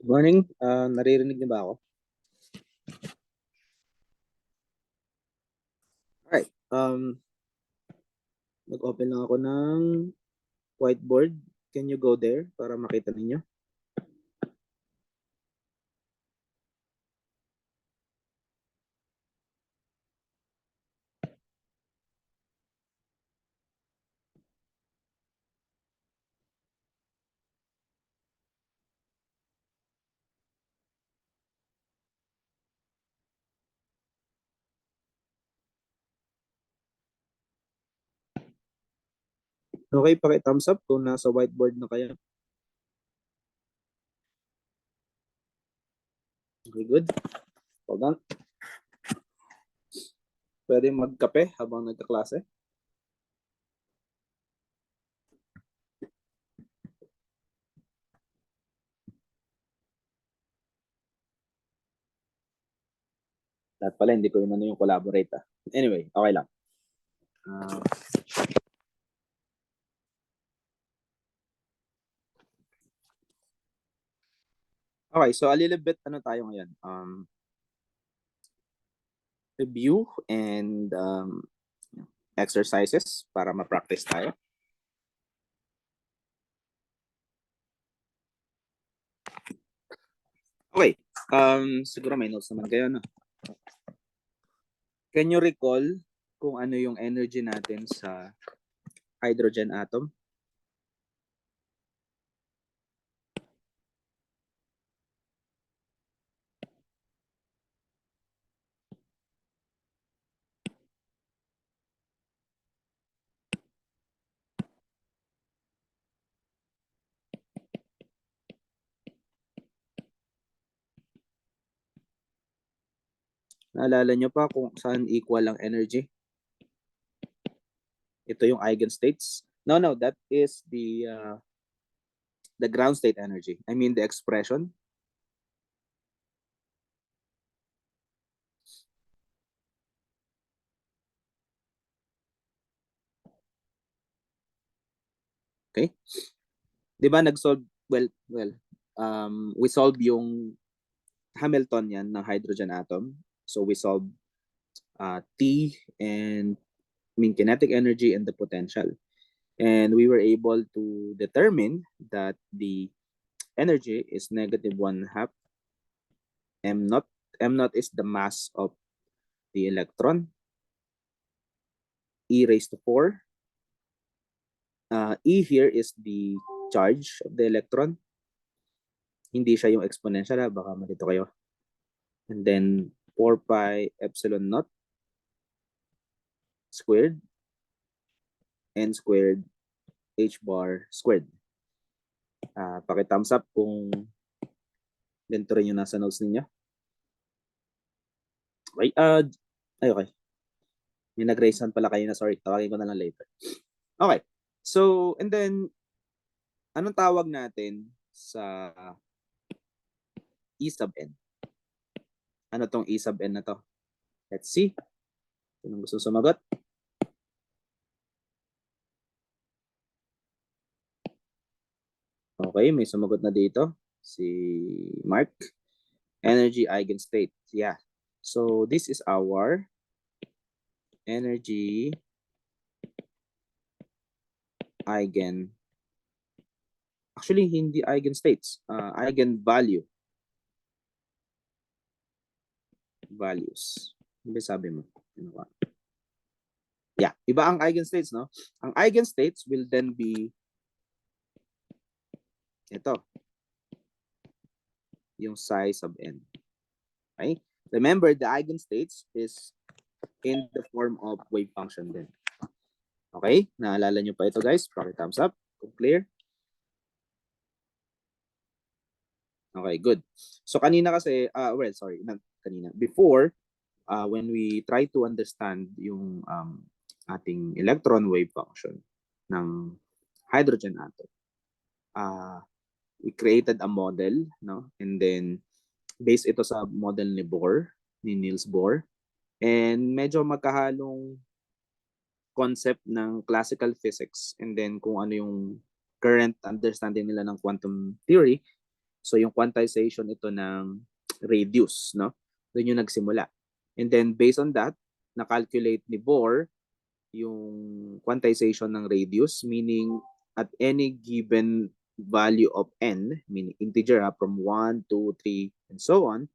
Good morning. Naririnig niyo ba ako? Alright. Nag-open lang ako ng whiteboard. Can you go there para makita ninyo? Okay, paki-thumbs up kung nasa whiteboard na kayo. Okay, good. Hold on. Pwede magkape habang nagkaklase. Lahat pala, hindi ko yun yung collaborate. Anyway, okay lang. Okay, so a little bit, tayo ngayon? Review and exercises para ma-practice tayo. Okay, siguro may notes naman kayo, no? Can you recall kung ano yung energy natin sa hydrogen atom? Naalala nyo pa kung saan equal ang energy? Ito yung eigenstates. No, that is the ground state energy. I mean the expression. Okay? 'Di ba nag-solve we solve yung Hamiltonian ng hydrogen atom. So we solve T and kinetic energy and the potential. And we were able to determine that the energy is -1/2 m naught. M naught is the mass of the electron. E raised to 4. E here is the charge of the electron. Hindi siya yung exponential, baka malito kayo. And then 4 pi epsilon naught squared n squared h bar squared. Paki-thumbs up kung ganito rin yung nasa notes ninyo. Okay, okay. May nag-raise hand pala kayo na, sorry. Tawagin ko na lang later. Okay. So, and then, anong tawag natin sa E sub n? Ano tong E sub n na to? Let's see. Sino gusto sumagot? Okay, may sumagot na dito. Si Mark. Energy eigenstate. Yeah. So, this is our energy eigen. Actually, hindi eigenstates. Eigenvalue. Values. Ano sabi mo? Yeah, iba ang eigenstates, no? Ang eigenstates will then be ito. Yung psi sub n. Okay? Remember, the eigenstates is in the form of wave function din. Okay? Naalala nyo pa ito, guys? Paki-thumbs up. Clear? Okay, good. So kanina kasi, kanina. Before, when we try to understand yung ating electron wave function ng hydrogen atom, we created a model, no? And then, based ito sa model ni Bohr, ni Niels Bohr. And medyo magkahalong concept ng classical physics and then kung ano yung current understanding nila ng quantum theory. So yung quantization ito ng radius, no? Doon yung nagsimula. And then based on that, na-calculate ni Bohr yung quantization ng radius, meaning at any given value of n, meaning integer from 1, 2, 3, and so on,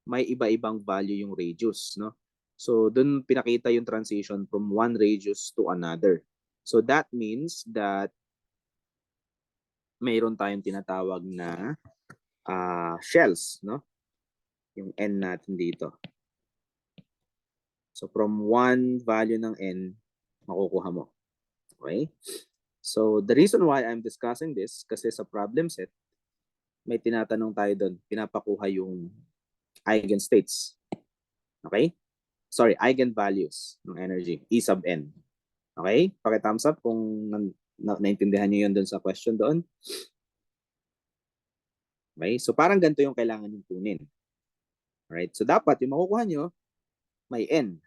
may iba-ibang value yung radius, no? So doon pinakita yung transition from one radius to another. So that means that mayroon tayong tinatawag na shells, no? Yung n natin dito. So from one value ng n, makukuha mo. Okay? So the reason why I'm discussing this, kasi sa problem set, may tinatanong tayo doon, pinapakuha yung eigenstates. Okay? Sorry, eigenvalues ng energy, E sub n. Okay? Paki-thumbs up kung naintindihan niyo yun doon sa question doon. Okay? So parang ganito yung kailangan yung kunin. Alright? So dapat yung makukuha nyo, may n.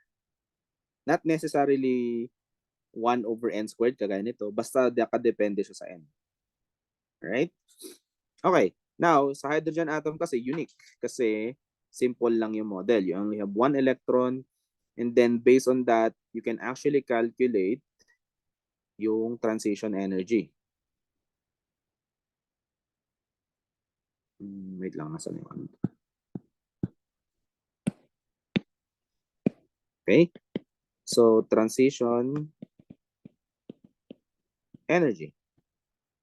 Not necessarily 1 over n squared kagaya nito, basta nakadepende siya sa n. Alright? Okay. Now, sa hydrogen atom kasi unique kasi simple lang yung model. You only have one electron and then based on that, you can actually calculate yung transition energy. Wait lang, nasa na yung Okay? So, transition energy.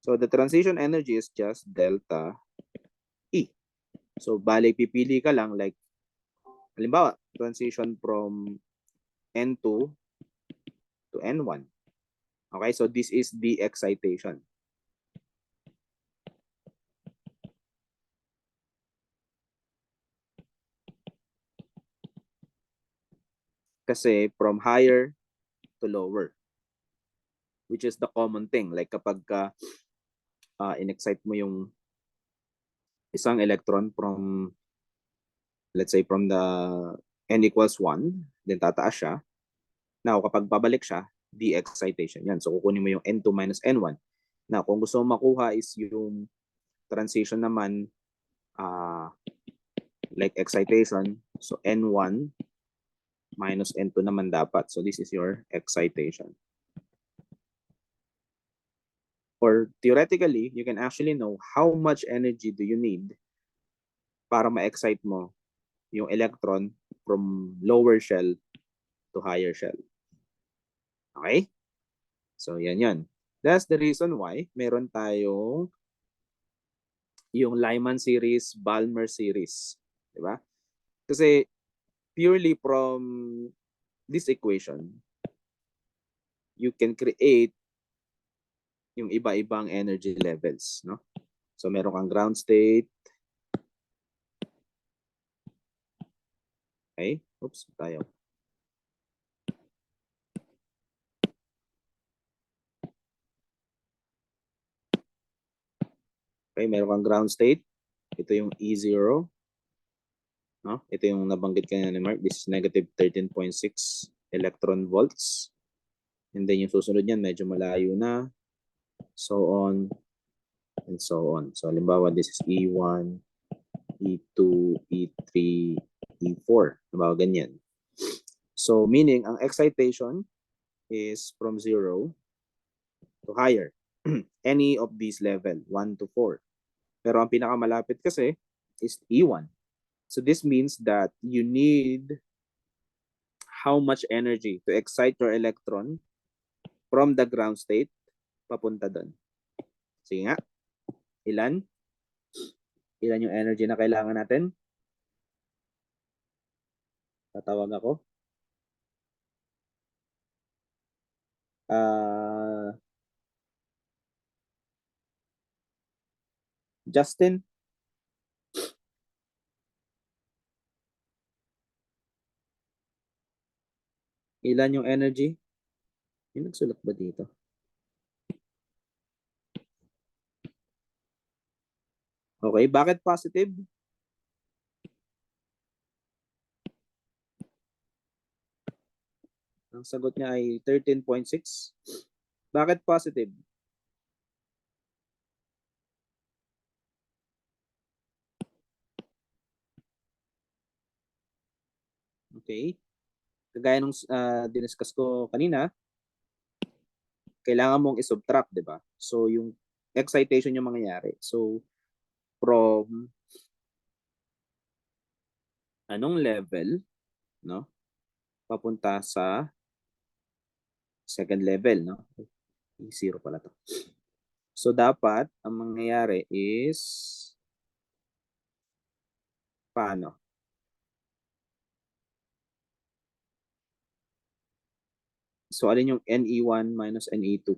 So, the transition energy is just delta E. So, bale, pipili ka lang like, halimbawa, transition from N2 to N1. Okay, so this is the excitation. Kasi from higher to lower, which is the common thing. Like kapag in-excite mo yung isang electron from, let's say, from the n equals 1, then tataas siya. Now, kapag babalik siya, de-excitation. Yan. So, kukunin mo yung N2 minus N1. Now, kung gusto mo makuha is yung transition naman, like excitation, so N1 minus N2 naman dapat. So, this is your excitation. Or theoretically, you can actually know how much energy do you need para ma-excite mo yung electron from lower shell to higher shell. Okay? So, yan yan. That's the reason why meron tayong yung Lyman series, Balmer series. Diba? Kasi purely from this equation, you can create yung iba-ibang energy levels. No? So, meron kang ground state. Okay? Oops, tayo. Okay, meron kang ground state. Ito yung E0. No? Ito yung nabanggit kanina ni Mark. This is negative 13.6 electron volts. And then yung susunod niyan, medyo malayo na. So on and so on. So halimbawa, this is E1, E2, E3, E4. Halimbawa, ganyan. So meaning, ang excitation is from 0 to higher. Any of these level, 1 to 4. Pero ang pinakamalapit kasi is E1. So this means that you need how much energy to excite your electron from the ground state papunta doon. Sige nga. Ilan? Ilan yung energy na kailangan natin? Tatawag ako. Justin? Ilan yung energy? Yung nagsulat ba dito? Okay, bakit positive? Ang sagot niya ay 13.6. Bakit positive? Okay? Kagaya nung diniscuss ko kanina, kailangan mong isubtract, di ba? So, yung excitation yung mangyayari. So, from anong level, no? Papunta sa second level, no? Zero pala to. So, dapat, ang mangyayari is, paano? So, alin yung NE1 minus NE2?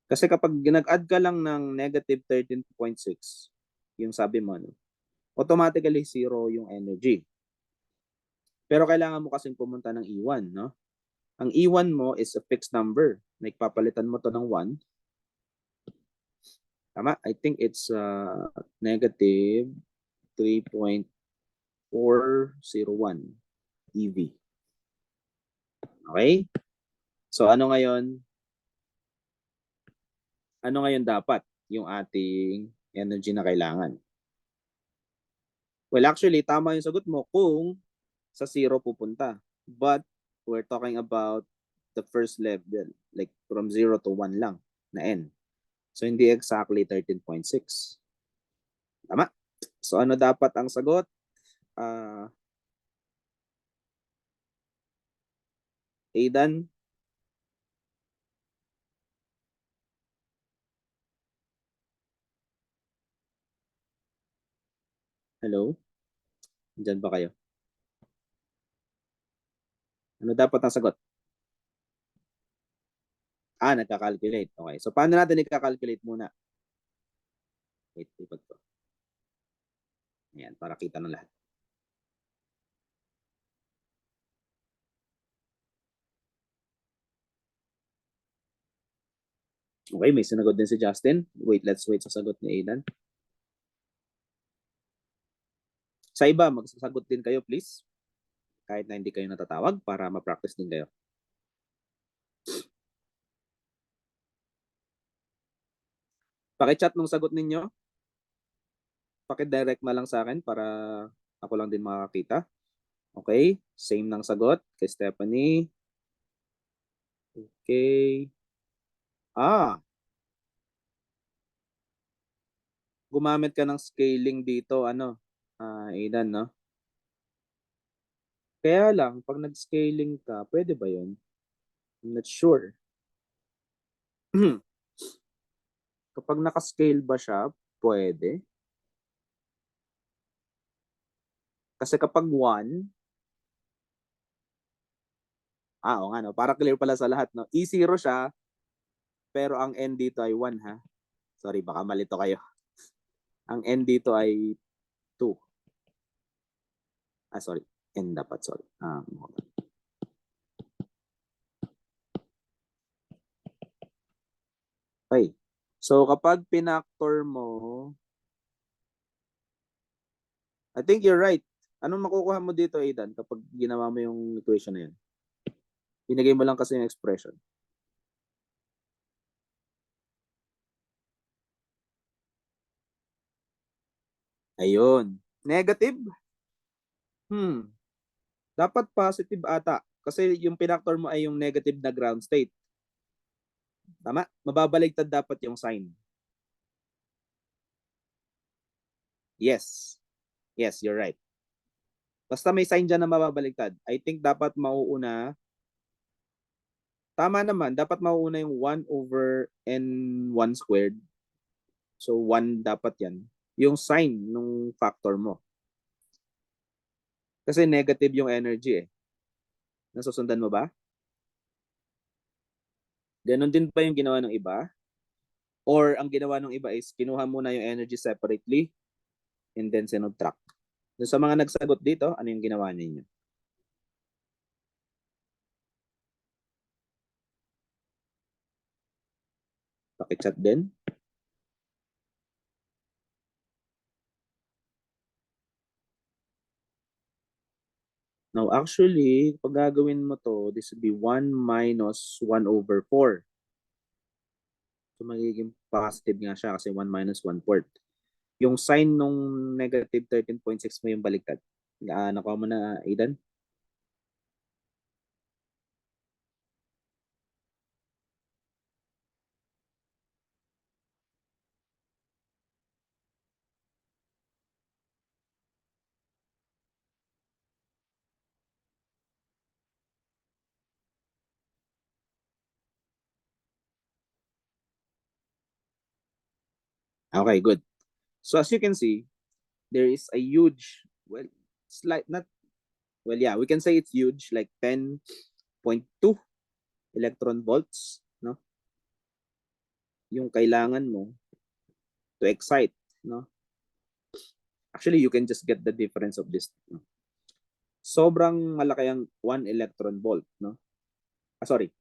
Kasi kapag nag-add ka lang ng negative 13.6, yung sabi mo, no, automatically zero yung energy. Pero kailangan mo kasing pumunta ng E1, no? Ang E1 mo is a fixed number. Nagpapalitan mo to ng 1. Tama? I think it's negative 3.401 EV. Okay? So ano ngayon? Ano ngayon dapat yung ating energy na kailangan? Well, actually, tama yung sagot mo kung sa zero pupunta. But we're talking about the first level, like from 0 to 1 lang na N. So, hindi exactly 13.6. Tama? So, ano dapat ang sagot? Aidan? Hello? Diyan ba kayo? Ano dapat ang sagot? Nagka-calculate. Okay. So, paano natin i-calculate muna? Wait, ipag ko. Ayan, para kita ng lahat. Okay, may sinagot din si Justin. Wait, let's wait sa sagot ni Aidan. Sa iba, magsasagot din kayo, please. Kahit na hindi kayo natatawag para ma-practice din kayo. Paki-chat nung sagot ninyo. Paki-direct na lang sa akin para ako lang din makakita. Okay? Same ng sagot kay Stephanie. Okay. Gumamit ka ng scaling dito, Aidan, no? Kaya lang, pag nag-scaling ka, pwede ba yun? I'm not sure. Kapag naka-scale ba siya, pwede. Kasi kapag 1, o nga, no? Para clear pala sa lahat, no? E0 siya, pero ang N dito ay 1, ha? Sorry, baka malito kayo. Ang N dito ay 2. Sorry. N dapat, sorry. Okay. So, kapag pinactor mo, I think you're right. Anong makukuha mo dito, Aidan, kapag ginawa mo yung equation na yun? Binigay mo lang kasi yung expression. Ayun. Negative? Dapat positive ata. Kasi yung pinactor mo ay yung negative na ground state. Tama? Mababaligtad dapat yung sign. Yes. Yes, you're right. Basta may sign dyan na mababaligtad. I think dapat mauuna. Tama naman. Dapat mauuna yung 1 over n1 squared. So, 1 dapat yan. Yung sign nung factor mo. Kasi negative yung energy eh. Nasusundan mo ba? Ganon din pa yung ginawa ng iba? Or ang ginawa ng iba is kinuha muna yung energy separately and then sinubtract. Doon sa mga nagsagot dito, ano yung ginawa ninyo? Paki-chat din. Now, actually, pag gagawin mo to, this would be 1 minus 1 over 4. So, magiging positive nga siya kasi 1 minus 1/4. Yung sign nung negative 13.6 mo yung baliktad. Nakuha mo na, Aidan? Okay, good. So as you can see, there is a huge, well, slight, not, well, yeah, we can say it's huge, like 10.2 electron volts, no? Yung kailangan mo to excite, no? Actually, you can just get the difference of this. No? Sobrang malaki ang 1 electron volt, no? Sorry,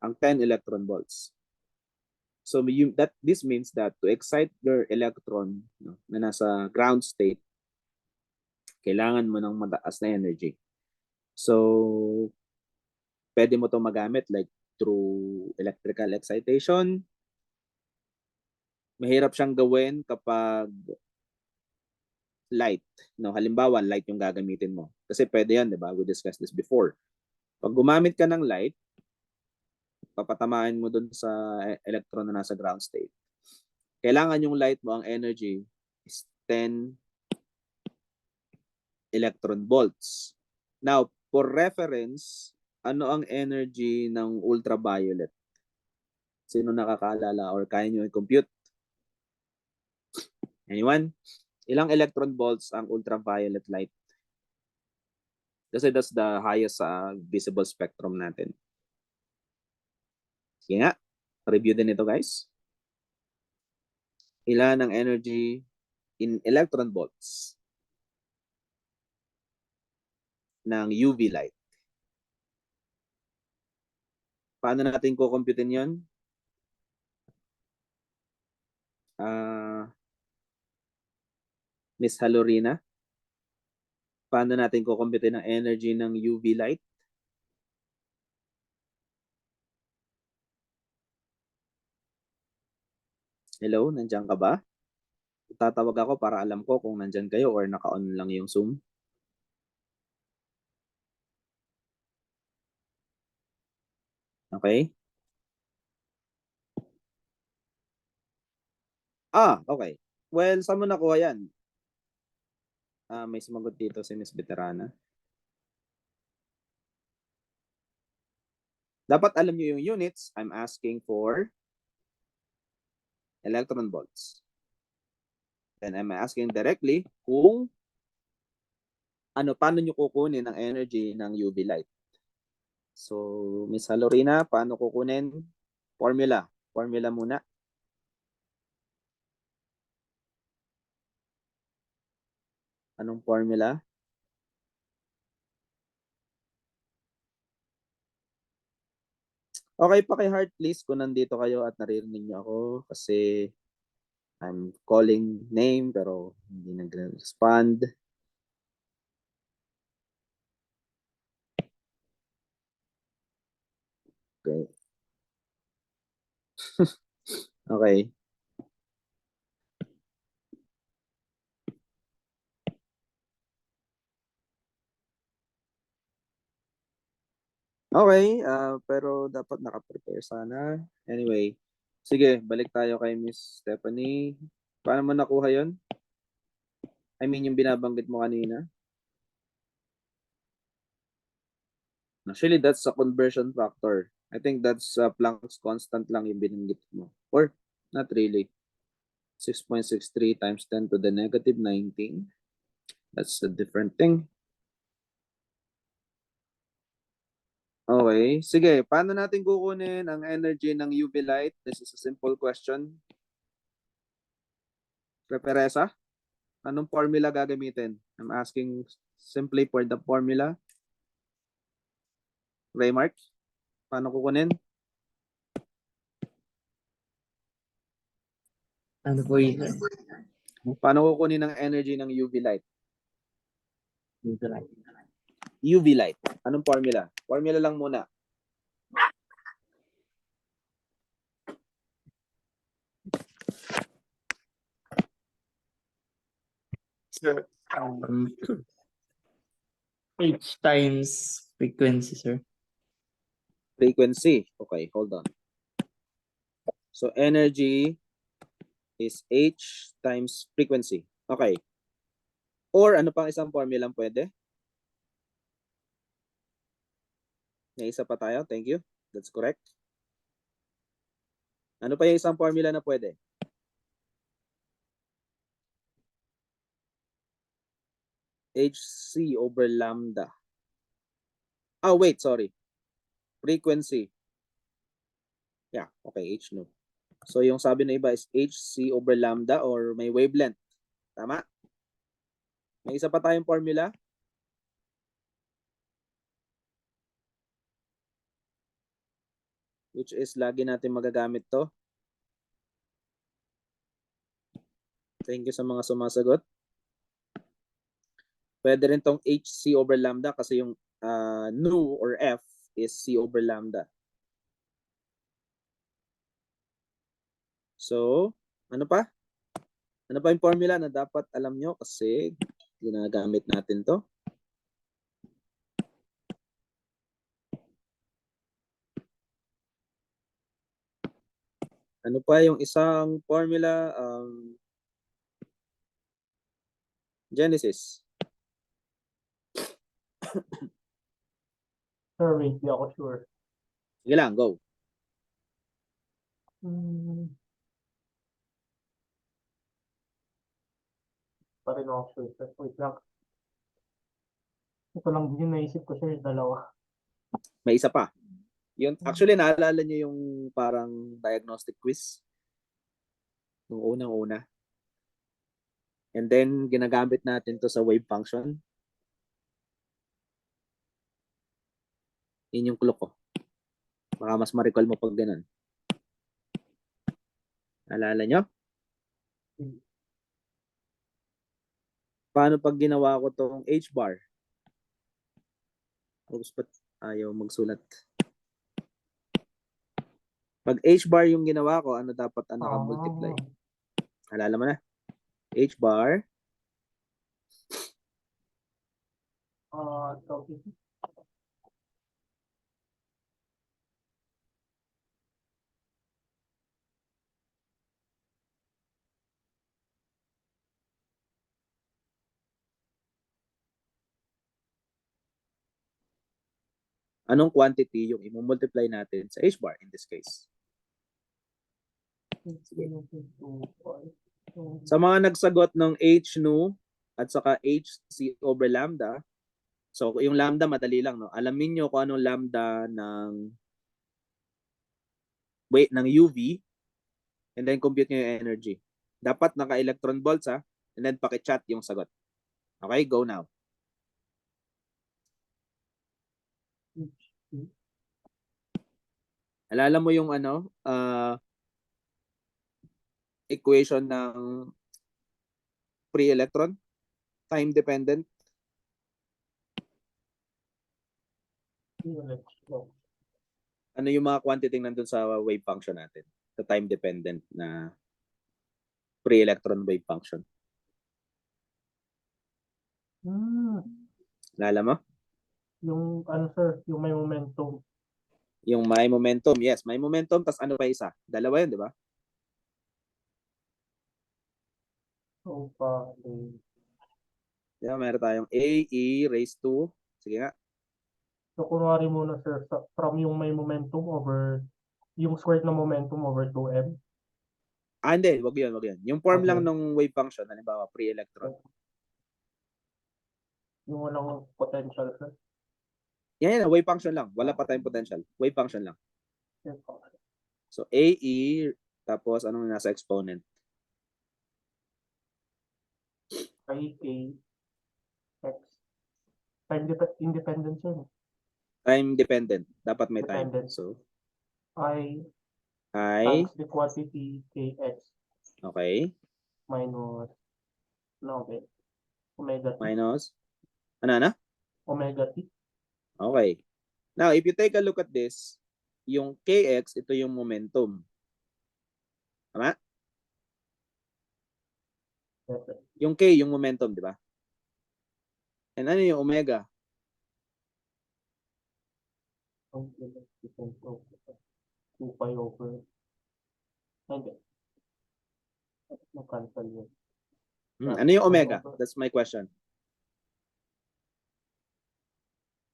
ang 10 electron volts. So this means that to excite your electron, no, na nasa ground state, kailangan mo ng mataas na energy. So pwede mo 'to magamit like through electrical excitation. Mahirap siyang gawin kapag light, no? Halimbawa, light yung gagamitin mo. Kasi pwede 'yan, 'di ba? We discussed this before. Pag gumamit ka ng light, papatamaan mo dun sa electron na nasa ground state. Kailangan yung light mo, ang energy is 10 electron volts. Now, for reference, ano ang energy ng ultraviolet? Sino nakakaalala or kaya nyo i-compute? Anyone? Ilang electron volts ang ultraviolet light? Kasi that's the highest visible spectrum natin. Sige nga, review din ito guys. Ilan ang energy in electron volts ng UV light? Paano natin kukumputin yun? Miss Halorina, paano natin kukumputin ang energy ng UV light? Hello, nandiyan ka ba? Tatawag ako para alam ko kung nandyan kayo or naka-on lang yung Zoom. Okay? Okay. Well, saan mo nakuha yan? May sumagot dito si Miss Veterana. Dapat alam niyo yung units. I'm asking for electron volts. Then I'm asking directly kung paano nyo kukunin ang energy ng UV light. So, Miss Halorina, paano kukunin? Formula. Formula muna. Anong formula? Okay, paki-heart please kung nandito kayo at naririnig niyo ako kasi I'm calling name pero hindi nagre-respond. Okay. Okay. Okay, pero dapat naka-prepare sana. Anyway, sige, balik tayo kay Miss Stephanie. Paano mo nakuha yon? I mean, yung binabanggit mo kanina. Actually, that's a conversion factor. I think that's Planck's constant lang yung binanggit mo. Or, not really. 6.63 times 10 to the negative 19. That's a different thing. Okay. Sige, paano natin kukunin ang energy ng UV light? This is a simple question. Preperesa? Anong formula gagamitin? I'm asking simply for the formula. Raymark? Paano kukunin? Ano po yun? Paano kukunin ang energy ng UV light? Dito lang. UV light. Anong formula? Formula lang muna. Sir, H times frequency, sir. Frequency. Okay, hold on. So energy is H times frequency. Okay. Or ano pang isang formula pwede? May isa pa tayo. Thank you. That's correct. Ano pa yung isang formula na pwede? HC over lambda. Oh, wait, sorry. Frequency. Yeah, okay, H no. So yung sabi na iba is HC over lambda or may wavelength. Tama? May isa pa tayong formula? Which is lagi natin magagamit to. Thank you sa mga sumasagot. Pwede rin tong HC over lambda kasi yung nu or F is C over lambda. So, ano pa? Ano pa yung formula na dapat alam nyo kasi ginagamit natin to? Ano pa yung isang formula? Genesis. Sir, wait, di ako sure. Sige lang, go. Pa rin ako sure, sir. Wait lang. Ito lang din yung naisip ko, sir, dalawa. May isa pa. Yun, actually, naalala nyo yung parang diagnostic quiz? Nung unang-una. And then, ginagamit natin to sa wave function. Yun yung clue ko. Baka mas ma-recall mo pag ganun. Naalala nyo? Paano pag ginawa ko tong H-bar? Oops, ba't ayaw magsulat? Pag H-bar yung ginawa ko, ano dapat ang naka-multiply? Alala mo na? H-bar. Anong quantity yung i-multiply natin sa H-bar in this case? Sa mga nagsagot ng H nu at saka HC over lambda, so yung lambda madali lang, no? Alamin nyo kung anong lambda ng UV and then compute nyo yung energy. Dapat naka-electron volts, ha? And then paki-chat yung sagot. Okay, go now. Alala mo yung equation ng free electron? Time dependent? Ano yung mga quantity nandun sa wave function natin? Sa time dependent na free electron wave function. Alala mo? Yung answer, yung may momentum. Yung may momentum, yes, may momentum, tas ano pa isa? Dalawa yun, di ba? So, Yeah, meron tayong A, E raised to, sige nga. So, kunwari muna, sir, from yung may momentum over, yung squared na momentum over 2m. Hindi, wag yun, wag yun. Yung form Okay. lang ng wave function, halimbawa, free electron. Yung walang potential, sir. Yan, wave function lang. Wala pa tayong potential. Wave function lang. So, A, E, tapos anong nasa exponent? I, K, X. Time independent yun. Time dependent. Dapat may Dependent. time. So, I I, times the quantity Kx okay, minus, no, okay, omega t. minus, ano? Omega t. Okay. Now, if you take a look at this, yung Kx, ito yung momentum. Tama? Yes, sir. Yung K, yung momentum, di ba? And ano yung omega? Angular frequency of 2 pi over. Hindi. Na-cancel yun. Ano yung 2 pi omega? over. That's my question.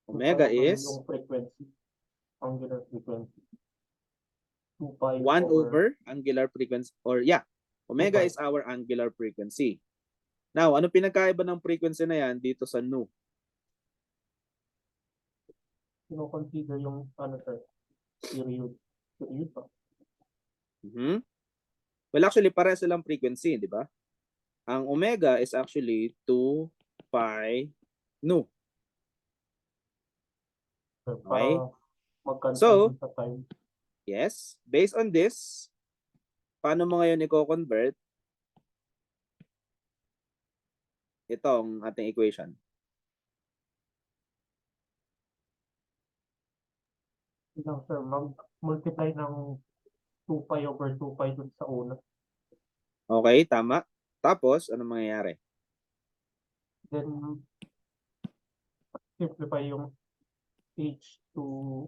2 pi Omega over is yung frequency. Angular frequency. 2 pi 1 over over angular frequency. Or yeah, omega 2 pi. is our angular frequency. Now, ano pinagkaiba ng frequency na yan dito sa nu? Kino-consider yung ano sir, period. Period pa. Well, actually, pare silang frequency, di ba? Ang omega is actually 2 pi nu. Sir, Okay? para mag-cancel So, din sa time. yes, based on this, paano mo ngayon i-convert itong ating equation? Lang sir, mag-multiply ng 2 pi over 2 pi dun sa una. Okay, tama. Tapos, ano mangyayari? Then, simplify yung h to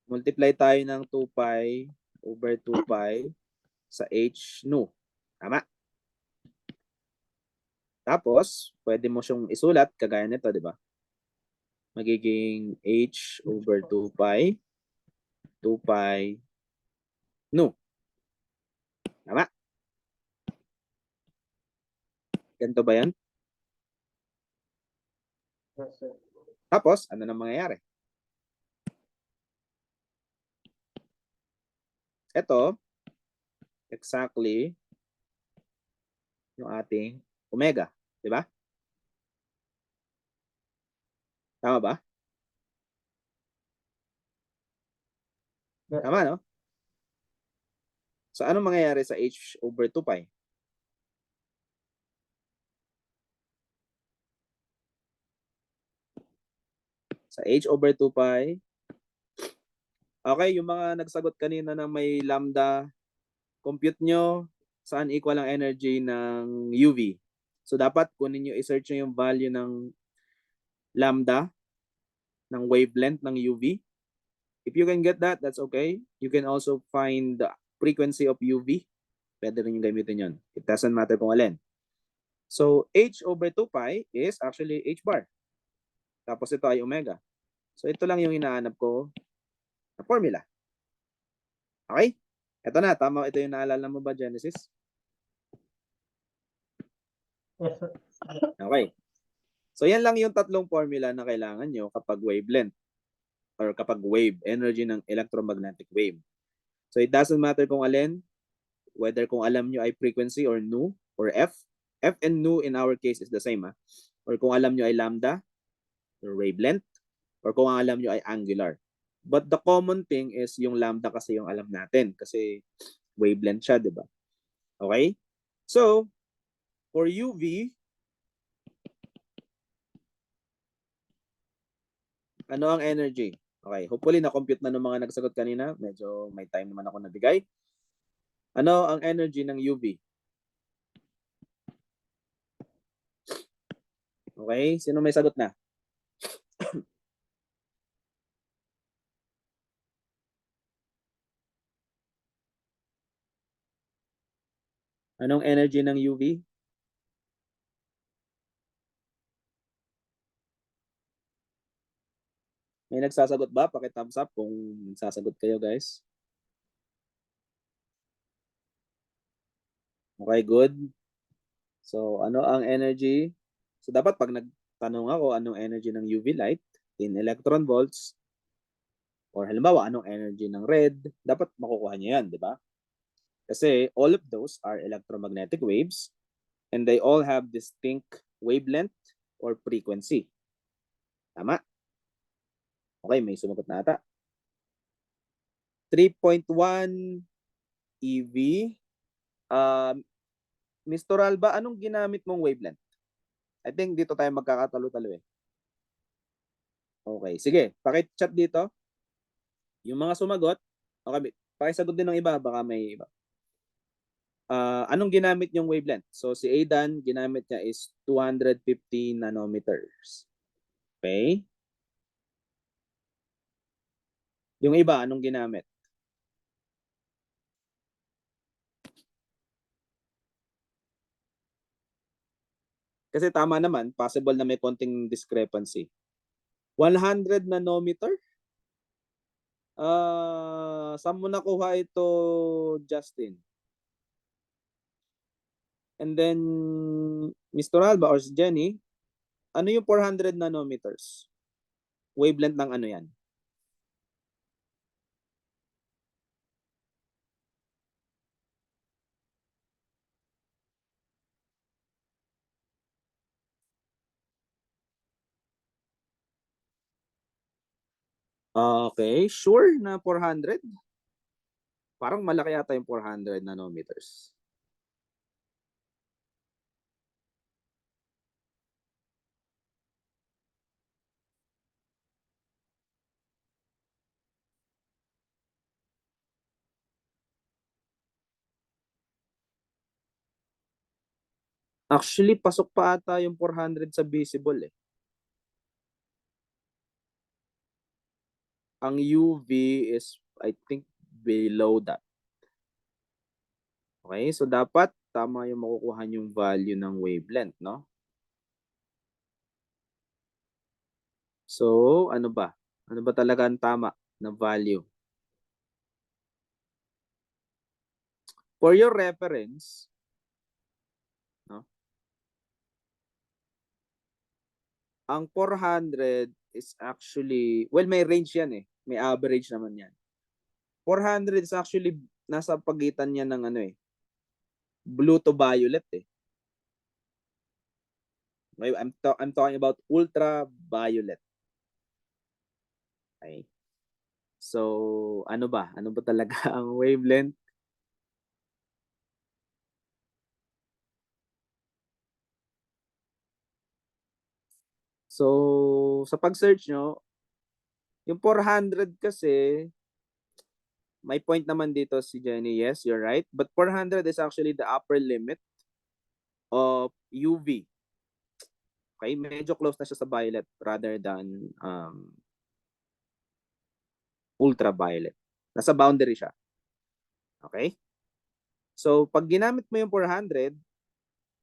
Multiply tayo ng 2 pi over 2 pi sa h nu. Tama. Tapos, pwede mo siyang isulat kagaya nito, di ba? Magiging h over 2 pi nu. Tama. Ganito ba yan? yes, sir. Tapos, ano na mangyayari? Ito, exactly yung ating omega. Di ba? Tama ba? Yes, Tama, no? So, ano mangyayari sa h over 2 pi? Sa h over 2 pi, okay, yung mga nagsagot kanina na may lambda, compute nyo saan equal ang energy ng UV. So, dapat kunin nyo, i-search nyo yung value ng lambda, ng wavelength ng UV. If you can get that, that's okay. You can also find the frequency of UV. Pwede rin yung gamitin yun. It doesn't matter kung alin. So, h over 2 pi is actually h bar. Tapos ito ay omega. So, ito lang yung hinahanap ko na formula. Okay? Ito na, tama. Ito yung naalala mo ba, Genesis? yes, sir. Okay. So, yan lang yung tatlong formula na kailangan nyo kapag wavelength or kapag wave, energy ng electromagnetic wave. So, it doesn't matter kung alin, whether kung alam nyo ay frequency or nu or F. F and nu in our case is the same. Or kung alam nyo ay lambda or wavelength, or kung alam nyo ay angular. But the common thing is yung lambda kasi yung alam natin kasi wavelength siya, di ba? Okay? So, for UV, ano ang energy? Okay, hopefully na-compute na ng mga nagsagot kanina. Medyo may time naman ako nabigay. Ano ang energy ng UV? Okay, sino may sagot na? Anong energy ng UV? May nagsasagot ba? Paki-thumbs up kung sasagot kayo, guys. Okay, good. So, ano ang energy? So, dapat pag nagtanong ako anong energy ng UV light in electron volts, or halimbawa, anong energy ng red, dapat makukuha niyo yan, di ba? Kasi all of those are electromagnetic waves and they all have distinct wavelength or frequency. Tama? Okay, may sumagot na ata. 3.1 EV. Mr. Alba, anong ginamit mong wavelength? I think dito tayo magkakatalo-talo eh. Okay, sige. Paki-chat dito. Yung mga sumagot, okay, pakisagot din ng iba, baka may iba. anong ginamit yung wavelength? So si Aidan, ginamit niya is 250 nanometers. Okay? Yung iba, anong ginamit? Kasi tama naman, possible na may konting discrepancy. 100 nanometer? Saan mo nakuha ito, Justin? And then, Mr. Alba or si Jenny, ano yung 400 nanometers? Wavelength ng ano yan? Okay, sure na 400? Parang malaki yata yung 400 nanometers. Actually, pasok pa ata yung 400 sa visible eh. Ang UV is, I think, below that. Okay, so dapat tama yung makukuha yung value ng wavelength, no? So, ano ba? Ano ba talaga ang tama na value? For your reference, no? Ang 400 is actually, well, may range yan eh. May average naman yan. 400 is actually nasa pagitan niya ng ano eh, blue to violet eh. Okay, I'm talking about ultraviolet. Okay. So, ano ba? Ano ba talaga ang wavelength? So, sa pag-search nyo, yung 400 kasi, may point naman dito si Jenny. Yes, you're right. But 400 is actually the upper limit of UV. Okay, medyo close na siya sa violet rather than ultraviolet. Nasa boundary siya. Okay? So, pag ginamit mo yung 400,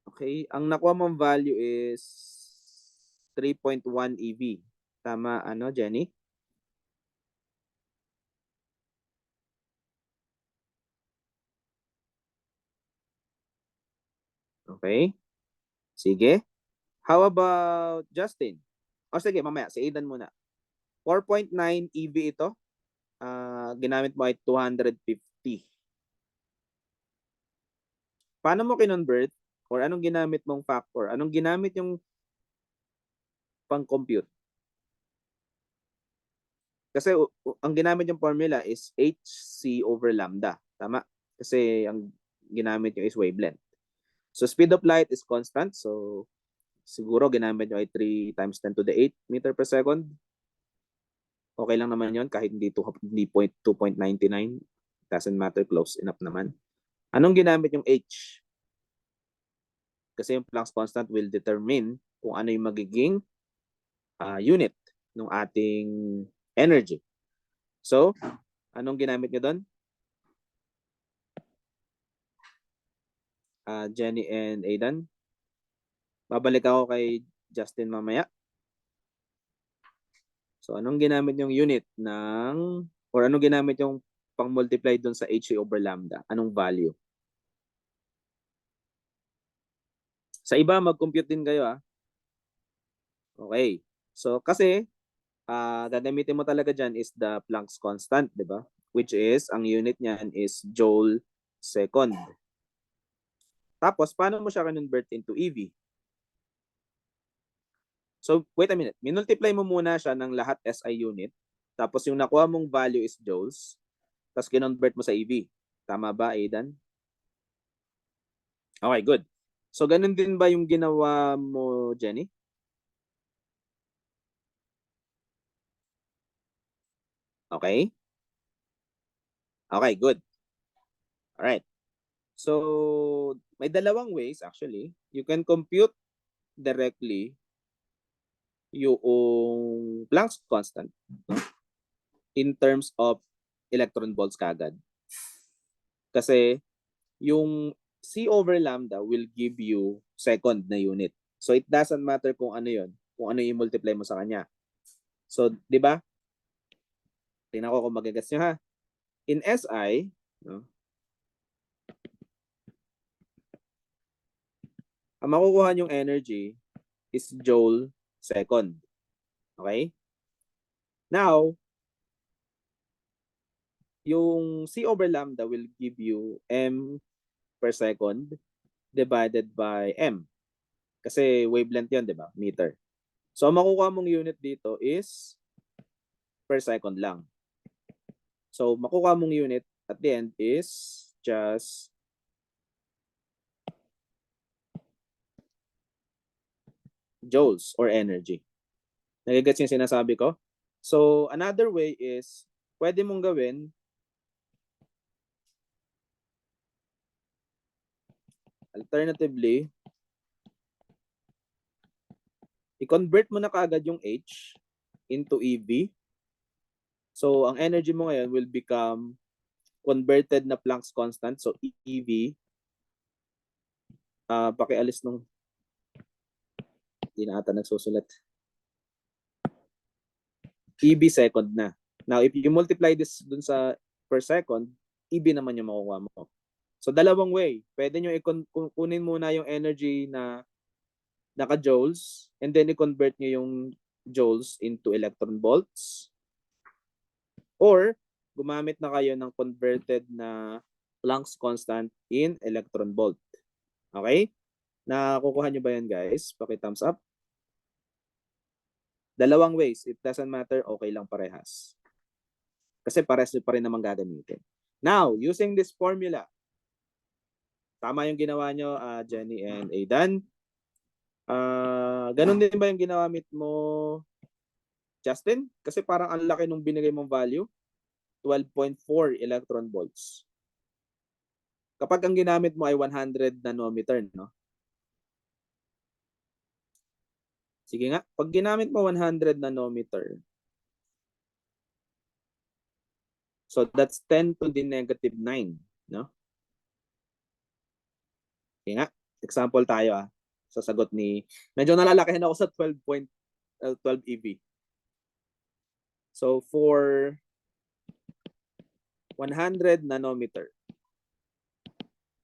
okay, ang nakuha mong value is 3.1 EV. Tama, ano, Jenny? Okay? Sige. How about Justin? O sige, mamaya, si Aidan muna. 4.9 EV ito. Ginamit mo ay 250. Paano mo kinonvert? Or anong ginamit mong factor? Anong ginamit yung pang-compute? Kasi ang ginamit yung formula is hc over lambda. Tama? Kasi ang ginamit nyo is wavelength. So speed of light is constant. So siguro ginamit nyo ay 3 times 10 to the 8 meter per second. Okay lang naman yon kahit hindi 2.99. Doesn't matter, close enough naman. Anong ginamit yung h? Kasi yung Planck's constant will determine kung ano yung magiging unit ng ating energy. So, anong ginamit nyo doon? Jenny and Aidan? Babalik ako kay Justin mamaya. So, anong ginamit yung unit ng, or anong ginamit yung pang-multiply doon sa HA over lambda? Anong value? Sa iba, mag-compute din kayo Okay. So, kasi, gagamitin mo talaga dyan is the Planck's constant, di ba? Which is, ang unit niyan is Joule second. Tapos, paano mo siya convert into EV? So, wait a minute. Minultiply mo muna siya ng lahat SI unit. Tapos, yung nakuha mong value is joules. Tapos, kinonvert mo sa EV. Tama ba, Aidan? Okay, good. So, ganun din ba yung ginawa mo, Jenny? Okay? Okay, good. Alright. So, may dalawang ways actually. You can compute directly yung Planck's constant, no? In terms of electron volts kagad. Kasi yung C over lambda will give you second na unit. So it doesn't matter kung ano yon, kung ano yung multiply mo sa kanya. So, di ba? Tingnan ko kung magagets nyo ha. In SI, no, ang makukuha yung energy is joule second. Okay? Now, yung C over lambda will give you M per second divided by M. Kasi wavelength yun, di ba? Meter. So, ang makukuha mong unit dito is per second lang. So, makukuha mong unit at the end is just joules or energy. Nagigets yung sinasabi ko? So, another way is, pwede mong gawin, alternatively, i-convert mo na kaagad yung H into EV. So, ang energy mo ngayon will become converted na Planck's constant. So, EV, pakialis nung, hindi na ata nagsusulat. EV second na. Now, if you multiply this dun sa per second, EV naman yung makukuha mo. So, dalawang way. Pwede nyo kunin muna yung energy na naka-joules and then i-convert nyo yung joules into electron volts. Or, gumamit na kayo ng converted na Planck's constant in electron volt. Okay? Nakukuha nyo ba yan, guys? Paki-thumbs up. Dalawang ways. It doesn't matter. Okay lang parehas. Kasi parehas nyo pa rin naman gagamitin. Now, using this formula, tama yung ginawa nyo, Jenny and Aidan. Ganun din ba yung ginamit mo, Justin? Kasi parang ang laki nung binigay mong value. 12.4 electron volts. Kapag ang ginamit mo ay 100 nanometer, no? Sige nga, pag ginamit mo 100 nanometer, so that's 10 to the negative 9, no? Sige nga, example tayo sa sagot ni, medyo nalalakihin ako sa 12 EV. So for 100 nanometer,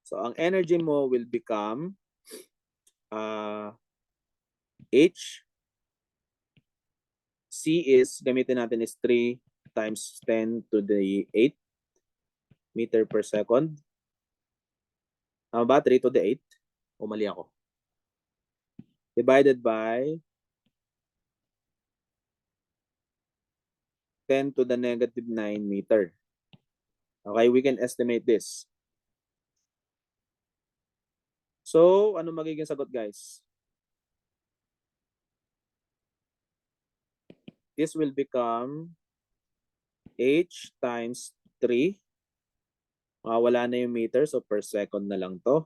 so ang energy mo will become H. C is, gamitin natin is 3 times 10 to the 8 meter per second. Tama ba? 3 to the 8? O mali ako? Divided by 10 to the negative 9 meter. Okay, we can estimate this. So, ano magiging sagot, guys? This will become H times 3. Wala na yung meter, so per second na lang to.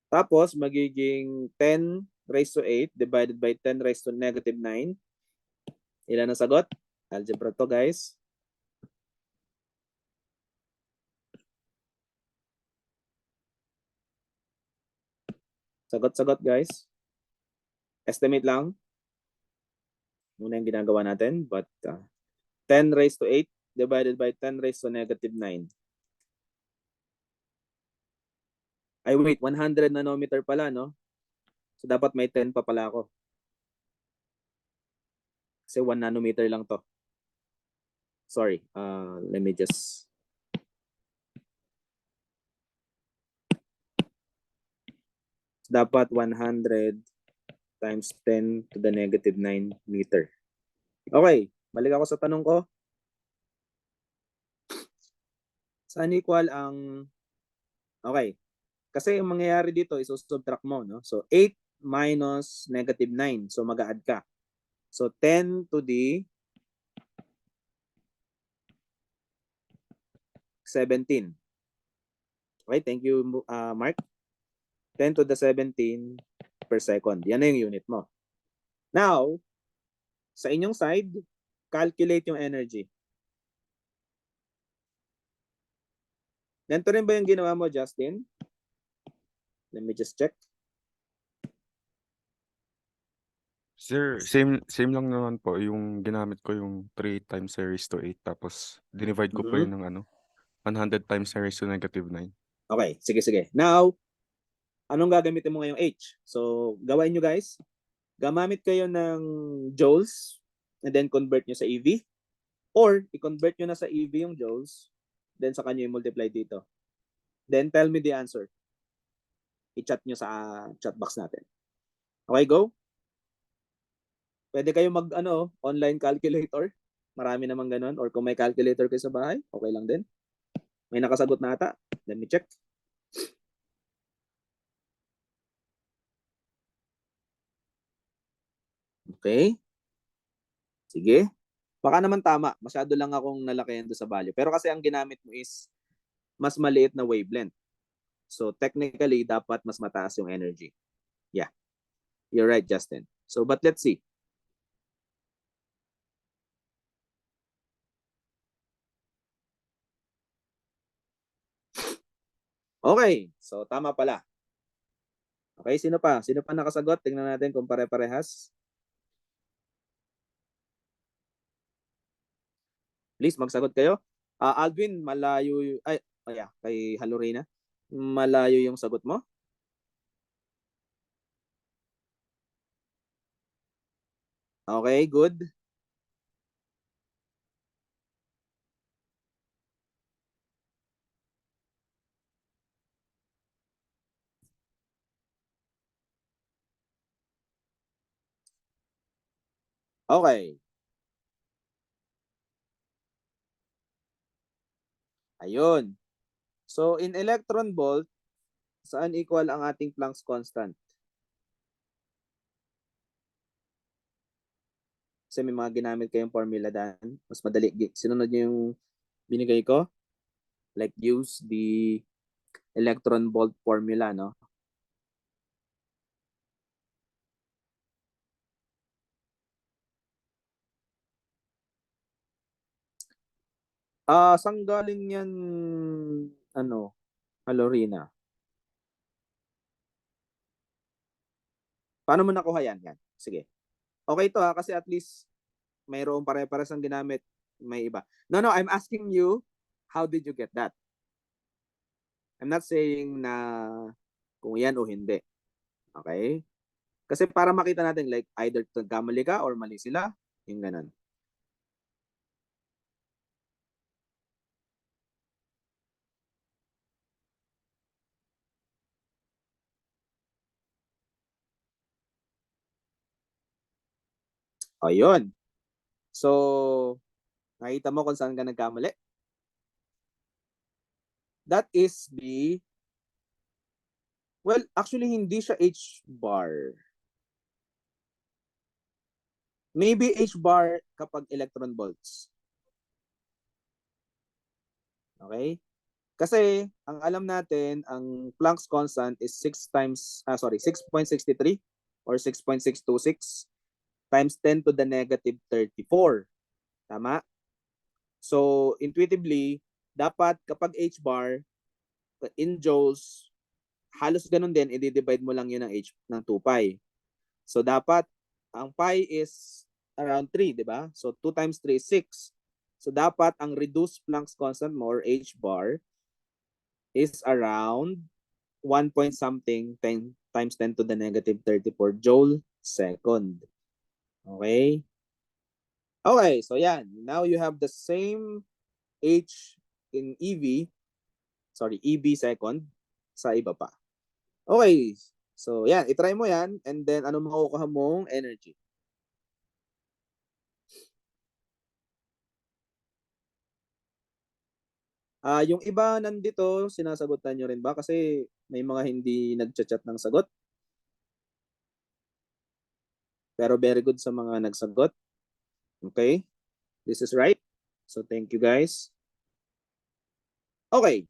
Tapos, magiging 10 raised to 8 divided by 10 raised to negative 9. Ilan ang sagot? Algebra to, guys. Sagot-sagot, guys. Estimate lang. Muna yung ginagawa natin. But 10 raised to 8 divided by 10 raised to negative 9. Ay, wait. 100 nanometer pala, no? So, dapat may 10 pa pala ako. Kasi 1 nanometer lang to. Sorry. Let me just... Dapat 100 times 10 to the negative 9 meter. Okay. Balik ako sa tanong ko. Saan equal ang... Okay. Kasi yung mangyayari dito is subtract mo, no? So, 8 minus negative 9. So, mag-a-add ka. So, 10 to the 17. Okay, thank you, Mark. 10 to the 17 per second. Yan na yung unit mo. Now, sa inyong side, calculate yung energy. Ganito rin ba yung ginawa mo, Justin? Let me just check. Sir, same lang naman po yung ginamit ko yung 3 times 10⁸ tapos dinivide ko po yun ng 100 times 10⁻⁹. Okay, sige. Now, anong gagamitin mo ngayong H? So, gawain nyo guys. Gamamit kayo ng joules and then convert nyo sa EV. Or, i-convert nyo na sa EV yung joules, then sa kanya i-multiply dito. Then, tell me the answer. I-chat nyo sa chat box natin. Okay, go? Pwede kayo mag online calculator. Marami naman ganun. Or kung may calculator kayo sa bahay, okay lang din. May nakasagot na ata. Let me check. Okay. Sige. Baka naman tama. Masyado lang akong nalakihan doon sa value. Pero kasi ang ginamit mo is mas maliit na wavelength. So technically, dapat mas mataas yung energy. Yeah. You're right, Justin. So, but let's see. Okay. So, tama pala. Okay, sino pa? Sino pa nakasagot? Tingnan natin kung pare-parehas. Please, magsagot kayo. Alvin, malayo kay Halorina. Malayo yung sagot mo? Okay, good. Okay. Ayun. So, in electron volt, saan equal ang ating Planck's constant? Kasi may mga ginamit kayong formula dyan. Mas madali. Sinunod nyo yung binigay ko. Like, use the electron volt formula, no? Saan galing yan, Halorina? Paano mo nakuha yan? Yan. Sige. Okay to kasi at least mayroong pare-pares ang ginamit, may iba. No, I'm asking you, how did you get that? I'm not saying na kung yan o hindi. Okay? Kasi para makita natin like either nagkamali ka or mali sila, yung ganun. Ayun. So, nakita mo kung saan ka nagkamali? That is the, well, actually hindi siya H bar. Maybe H bar kapag electron volts. Okay? Kasi ang alam natin, ang Planck's constant is 6.63 or 6.626 times 10 to the negative 34. Tama? So, intuitively, dapat kapag H bar, in joules, halos ganun din, i-divide mo lang yun ng H ng 2 pi. So, dapat, ang pi is around 3, di ba? So, 2 times 3 is 6. So, dapat ang reduced Planck's constant mo or H bar is around 1 point something times 10 to the negative 34 joule second. Okay? Okay, so yan. Now you have the same H in EV, EB second sa iba pa. Okay, so yan. I-try mo yan and then ano makukuha mong energy? Yung iba nandito, sinasagutan nyo rin ba? Kasi may mga hindi nag-chat ng sagot. Pero very good sa mga nagsagot. Okay? This is right. So thank you guys. Okay.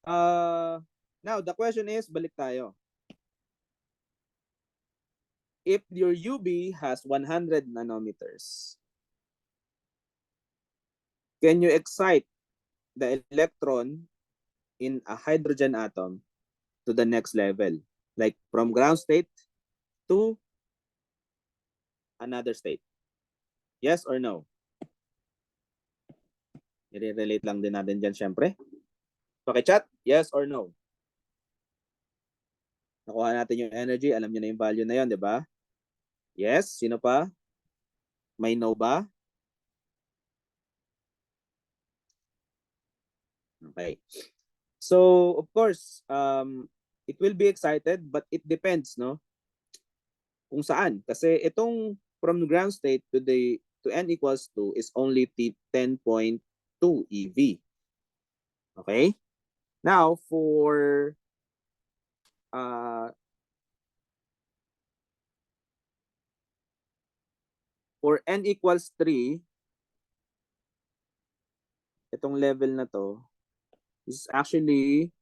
Now, the question is, balik tayo. If your UV has 100 nanometers, can you excite the electron in a hydrogen atom to the next level? Like from ground state to another state? Yes or no? I-relate lang din natin dyan, syempre. Paki-chat, yes or no? Nakuha natin yung energy, alam niyo na yung value na yun, di ba? Yes, sino pa? May no ba? Okay. So, of course, it will be excited, but it depends, no? Kung saan. Kasi itong from ground state to n equals 2 is only 10.2 eV. Okay? Now, for n equals 3, itong level na to is actually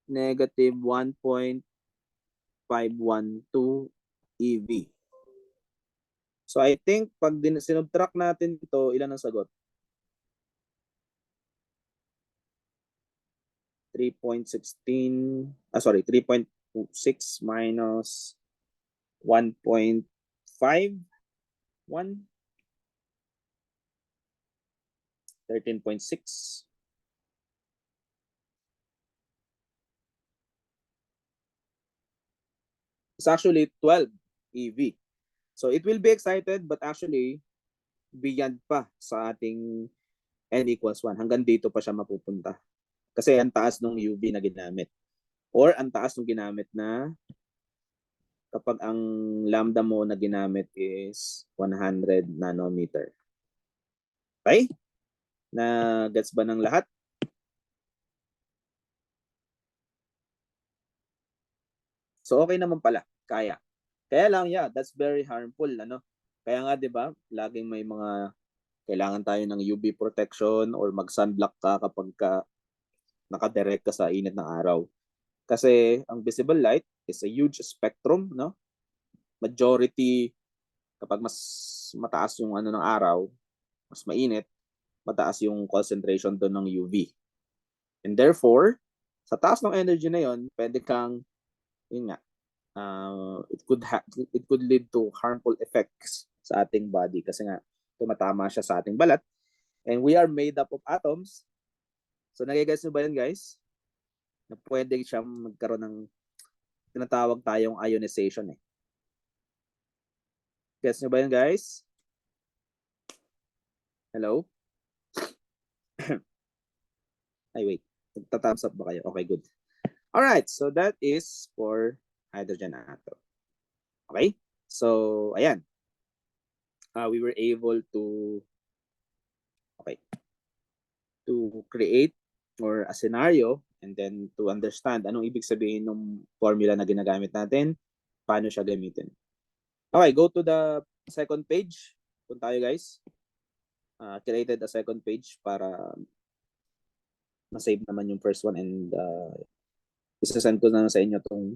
negative 1.512 eV. So I think pag sinubtract natin ito, ilan ang sagot? 3.16, 3.26 minus 1.51, 13.6. It's actually 12 EV. So it will be excited, but actually beyond pa sa ating n equals 1. Hanggang dito pa siya mapupunta. Kasi ang taas ng UV na ginamit. Or ang taas ng ginamit na kapag ang lambda mo na ginamit is 100 nanometer. Okay? Na gets ba ng lahat? So okay naman pala, kaya. Kaya lang, yeah, that's very harmful, ano? Kaya nga 'di ba, laging may mga kailangan tayo ng UV protection or mag-sunblock ka kapag nakadirect ka sa init ng araw. Kasi ang visible light is a huge spectrum, no? Majority kapag mas mataas yung ano ng araw, mas mainit, mataas yung concentration doon ng UV. And therefore, sa taas ng energy na yon, pwede kang yun nga, it could lead to harmful effects sa ating body kasi nga tumatama siya sa ating balat. And we are made up of atoms. So nagigets nyo ba yun, guys? Na pwede siya magkaroon ng tinatawag tayong ionization eh. Gets nyo ba yun, guys? Hello? Ay, wait. Nagta-thumbs up ba kayo? Okay, good. Alright, so that is for hydrogen atom. Okay? So, ayan. We were able to create or a scenario and then to understand anong ibig sabihin ng formula na ginagamit natin, paano siya gamitin. Okay, go to the second page. Punta tayo, guys. Created a second page para ma-save naman yung first one and isa-send ko na sa inyo tong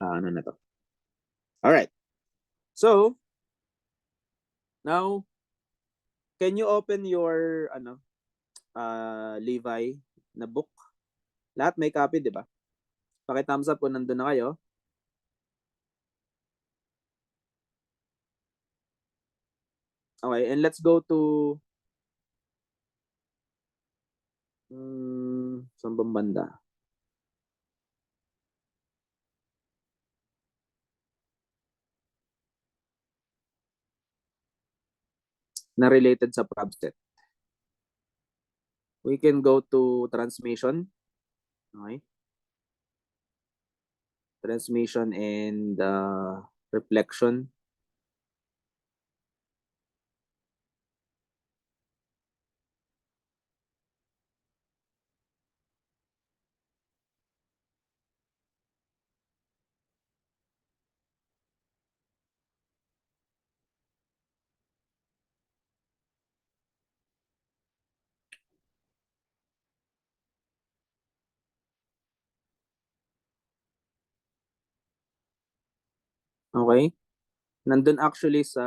ano na to. Alright. So, now, can you open your Levi na book? Lahat may copy, di ba? Paki-thumbs up kung nandun na kayo. Okay, and let's go to saan bang banda? Na related sa prob set. We can go to transmission. Okay. Transmission and reflection. Okay? Nandun actually sa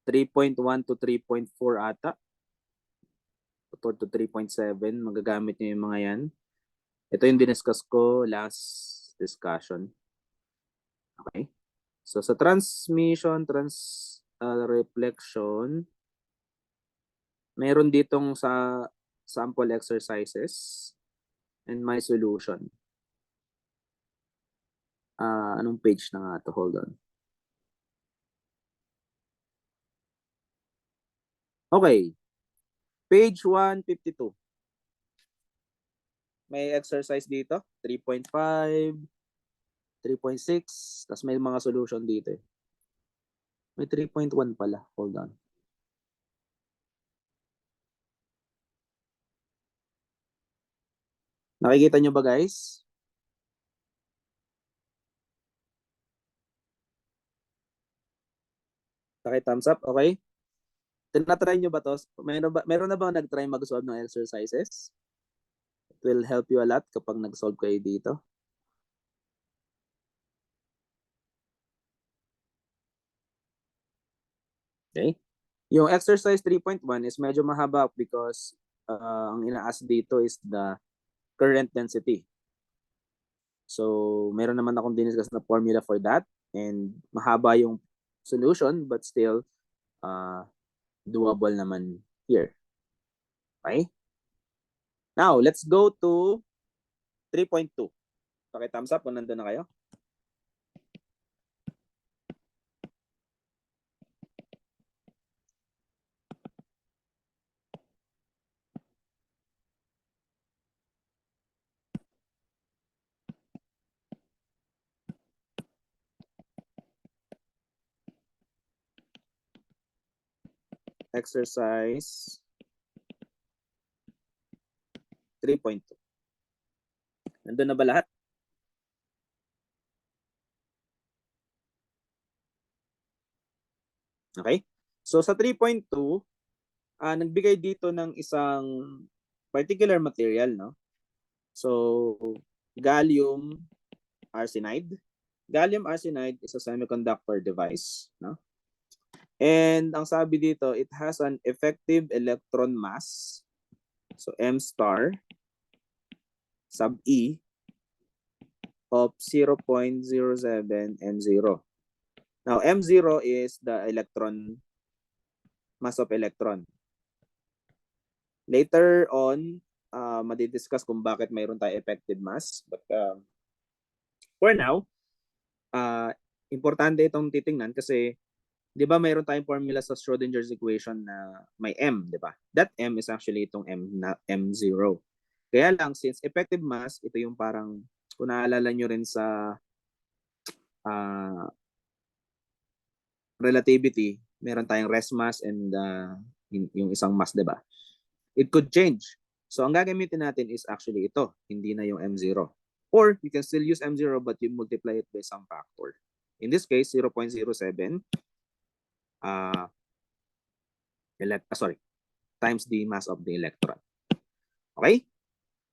(3.1 to 3.4 ata. Or to 3.7, magagamit niyo yung mga yan. Ito yung diniscuss ko last discussion. Okay? So sa transmission, reflection, meron ditong sa sample exercises and my solution. Anong page na nga to? Hold on. Okay. Page 152. May exercise dito. 3.5, 3.6, tapos may mga solution dito eh. May 3.1 pala. Hold on. Nakikita nyo ba guys? Thumbs up, okay? Tinatry nyo ba to? Meron na bang nag-try mag-solve ng exercises? It will help you a lot kapag nag-solve kayo dito. Okay? Yung exercise 3.1 is medyo mahaba because ang ina-ask dito is the current density. So, meron naman akong diniscuss na formula for that and mahaba yung solution but still doable naman here. Okay? Now, let's go to 3.2. Thumbs up kung nandun na kayo. Exercise 3.2. Nandun na ba lahat? Okay? So sa 3.2, nagbigay dito ng isang particular material, no? So, gallium arsenide. Gallium arsenide is a semiconductor device, no? And ang sabi dito, it has an effective electron mass, so M star sub E of 0.07 M0. Now, M0 is the electron, mass of electron. Later on, madidiscuss kung bakit mayroon tayo effective mass. But for now, importante itong titingnan kasi di ba mayroon tayong formula sa Schrodinger's equation na may M, di ba? That M is actually itong M na M0. Kaya lang, since effective mass, ito yung parang, kung naalala nyo rin sa relativity, meron tayong rest mass and yung isang mass, di ba? It could change. So, ang gagamitin natin is actually ito, hindi na yung M0. Or, you can still use M0 but you multiply it by some factor. In this case, 0.07 times the mass of the electron. Okay?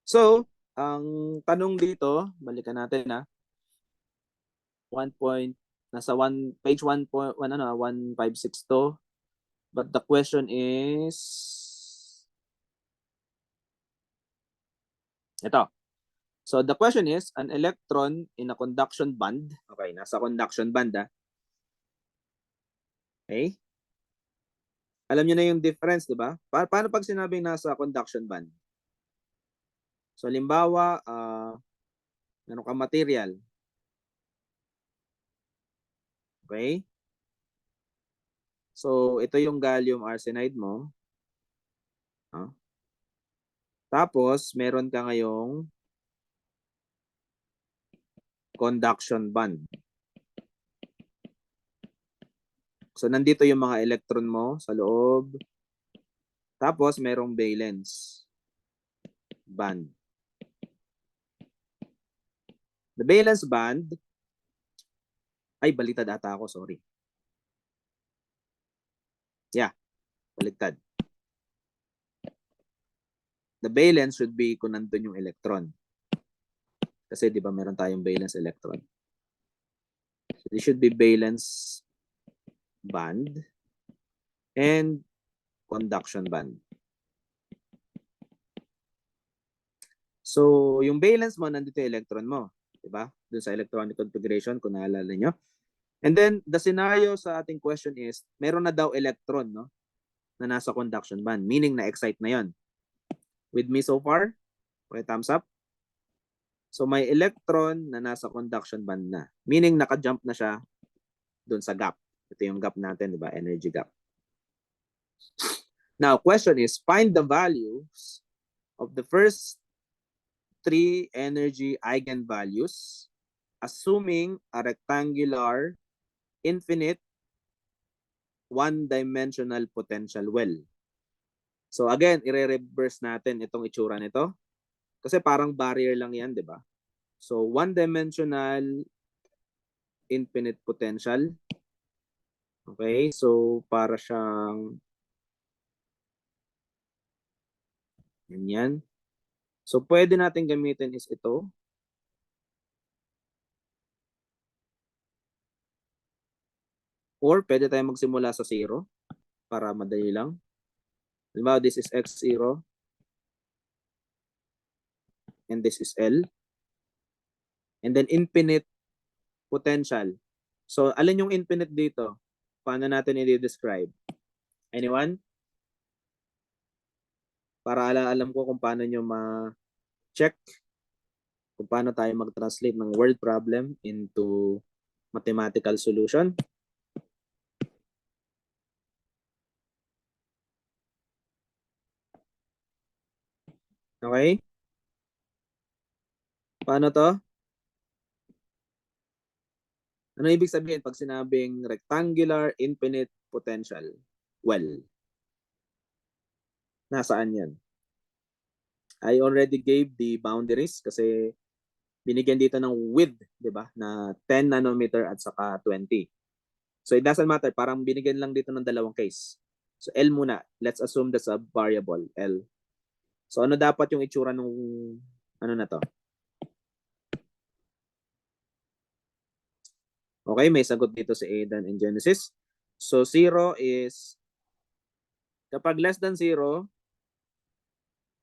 So, ang tanong dito, balikan natin page 1.1562. But the question is ito. So the question is, an electron in a conduction band. Okay, nasa conduction band Okay? Alam niyo na yung difference, di ba? Paano pag sinabing nasa conduction band? So, halimbawa, meron kang material. Okay? So, ito yung gallium arsenide mo. Tapos, meron ka ngayong conduction band. So, nandito yung mga electron mo sa loob. Tapos, merong valence band. The valence band, ay, baliktad ata ako, sorry. Yeah, baliktad. The valence should be kung nandun yung electron. Kasi di ba meron tayong valence electron. So this should be valence band and conduction band. So, yung valence mo, nandito yung electron mo. Diba? Doon sa electronic configuration, kung naalala nyo. And then, the scenario sa ating question is, meron na daw electron, no? Na nasa conduction band. Meaning, na-excite na yon. With me so far? Okay, thumbs up. So, may electron na nasa conduction band na. Meaning, naka-jump na siya doon sa gap. Ito yung gap natin, diba? Energy gap. Now, question is, find the values of the first 3 energy eigenvalues assuming a rectangular, infinite, one-dimensional potential well. So again, i-reverse natin itong itsura nito. Kasi parang barrier lang yan, di ba? So one-dimensional, infinite potential. Okay, so para siyang ganyan. So pwede natin gamitin is ito. Or pwede tayong magsimula sa 0 para madali lang. Diba, this is x0 and this is L. And then infinite potential. So alin yung infinite dito? Paano natin i-describe? Anyone? Para alam ko kung paano nyo ma-check kung paano tayo mag-translate ng word problem into mathematical solution. Okay? Paano to? Ano ibig sabihin pag sinabing rectangular infinite potential? Well, nasaan yan? I already gave the boundaries kasi binigyan dito ng width, di ba? Na 10 nanometer at saka 20. So it doesn't matter, parang binigyan lang dito ng dalawang case. So L muna, let's assume that's a variable, L. So ano dapat yung itsura nung ano na to? Okay, may sagot dito si Aidan in Genesis. So 0 is, kapag less than 0,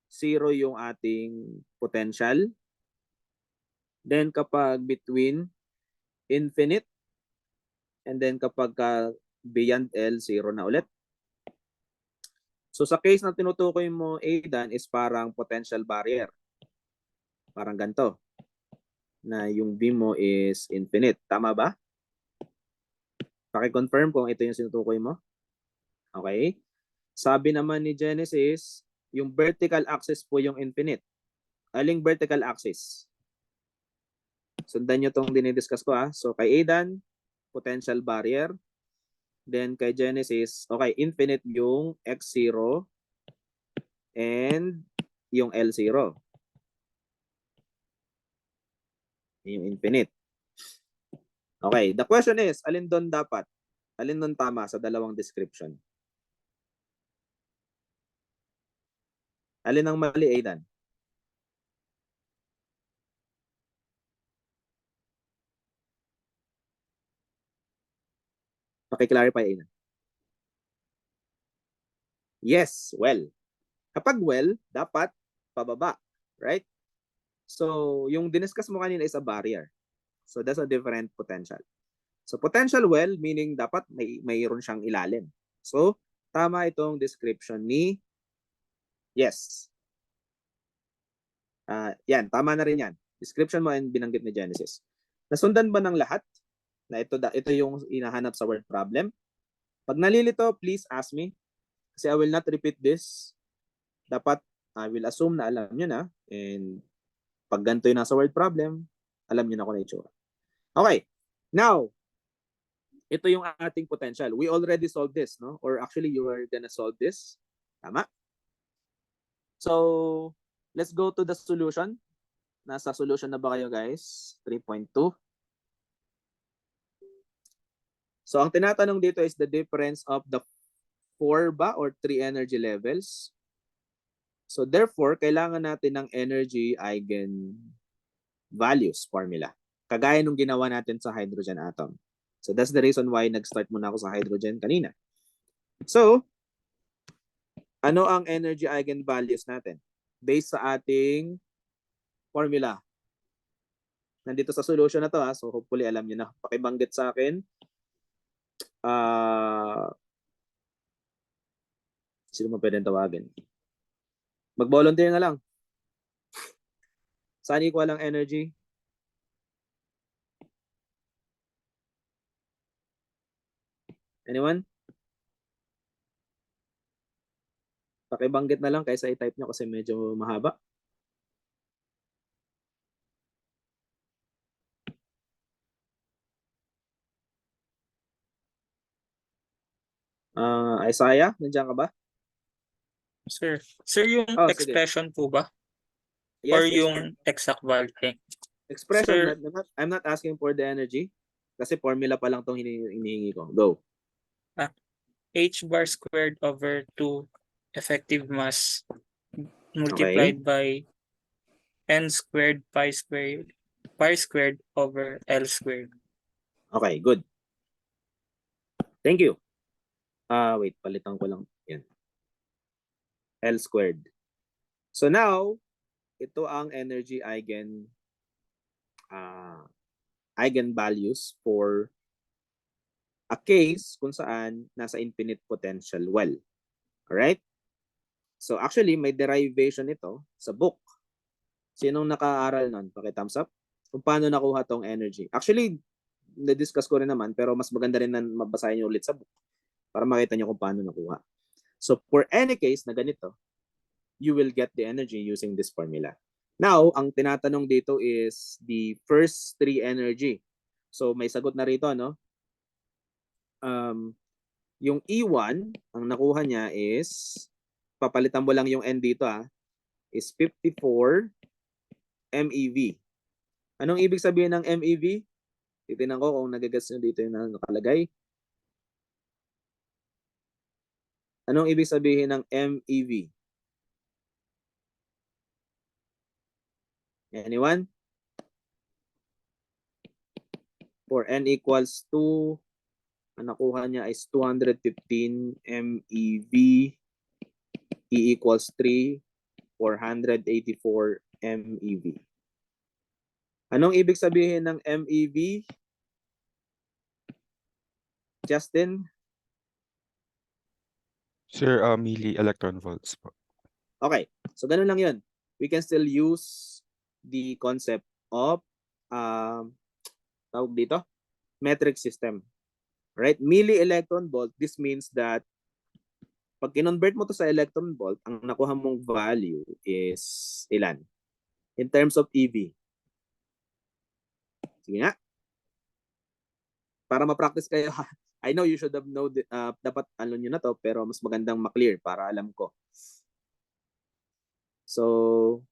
0 yung ating potential. Then kapag between infinite, and then kapag beyond L, 0 na ulit. So sa case na tinutukoy mo, Aidan, is parang potential barrier. Parang ganito. Na yung beam mo is infinite. Tama ba? Paki-confirm kung ito yung sinutukoy mo. Okay. Sabi naman ni Genesis, yung vertical axis po yung infinite. Aling vertical axis? Sundan nyo itong dinidiscuss ko ha. So kay Aidan, potential barrier. Then kay Genesis, okay, infinite yung x0 and yung L0. Yung infinite. Okay, the question is, alin doon dapat? Alin doon tama sa dalawang description? Alin ang mali, Aidan? Paki-clarify, Aidan. Yes, well. Kapag well, dapat pababa, right? So, yung diniscuss mo kanina is a barrier. So, that's a different potential. So, potential well, meaning dapat mayroon siyang ilalim. So, tama itong description ni yes. Yan, tama na rin yan. Description mo and binanggit ni Genesis. Nasundan ba ng lahat? Na ito yung hinahanap sa word problem? Pag nalilito, please ask me. Kasi I will not repeat this. Dapat, I will assume na alam nyo na. And pag ganito yung nasa word problem, alam nyo na kung na itsura. Okay. Now, ito yung ating potential. We already solved this, no? Or actually, you are gonna solve this. Tama? So, let's go to the solution. Nasa solution na ba kayo, guys? 3.2. So, ang tinatanong dito is the difference of the 4 ba or 3 energy levels. So, therefore, kailangan natin ng energy values formula. Kagaya nung ginawa natin sa hydrogen atom. So that's the reason why nag-start muna ako sa hydrogen kanina. So, ano ang energy eigenvalues natin? Based sa ating formula. Nandito sa solution na to ha. So hopefully alam niyo na. Pakibanggit sa akin. Sino mo pwedeng tawagin? Mag-volunteer na lang. Saan equal ang energy? Anyone? Pakibanggit na lang kaysa i-type nyo kasi medyo mahaba. Isaiah, nandiyan ka ba? Sir, yung Oh, sige. expression po ba? Yes, Or yung exact value? expression. Sir- I'm not asking for the energy. Kasi formula pa lang itong hinihingi ko. Go. H bar squared over 2 effective mass multiplied by n squared pi squared over L squared. Okay, good. Thank you. Wait, palitan ko lang. Yan. L squared. So now, ito ang energy eigenvalues for a case kung saan nasa infinite potential well. Alright? So actually, may derivation ito sa book. Sinong nakaaral nun? Paki-thumbs up. Kung paano nakuha tong energy. Actually, na-discuss ko rin naman, pero mas maganda rin na mabasahin nyo ulit sa book para makita nyo kung paano nakuha. So for any case na ganito, you will get the energy using this formula. Now, ang tinatanong dito is the first three energy. So may sagot na rito, no? Yung E1, ang nakuha niya is, papalitan mo lang yung N dito is 54 MeV. Anong ibig sabihin ng MeV? Titignan ko kung nagagas nyo dito yung nakalagay. Anong ibig sabihin ng MeV? Anyone? For N equals 2, ang nakuha niya is 215 MeV. E equals 3, 484 MeV. Anong ibig sabihin ng MeV? Justin? Sir, milli-electron volts po. Okay, so ganun lang yun. We can still use the concept of tawag dito, metric system. Right? Milli-electron volt, this means that pag kinonvert mo to sa electron volt, ang nakuha mong value is ilan? In terms of EV. Sige nga. Para ma-practice kayo, I know you should have known, dapat alam nyo na to, pero mas magandang ma-clear para alam ko. So,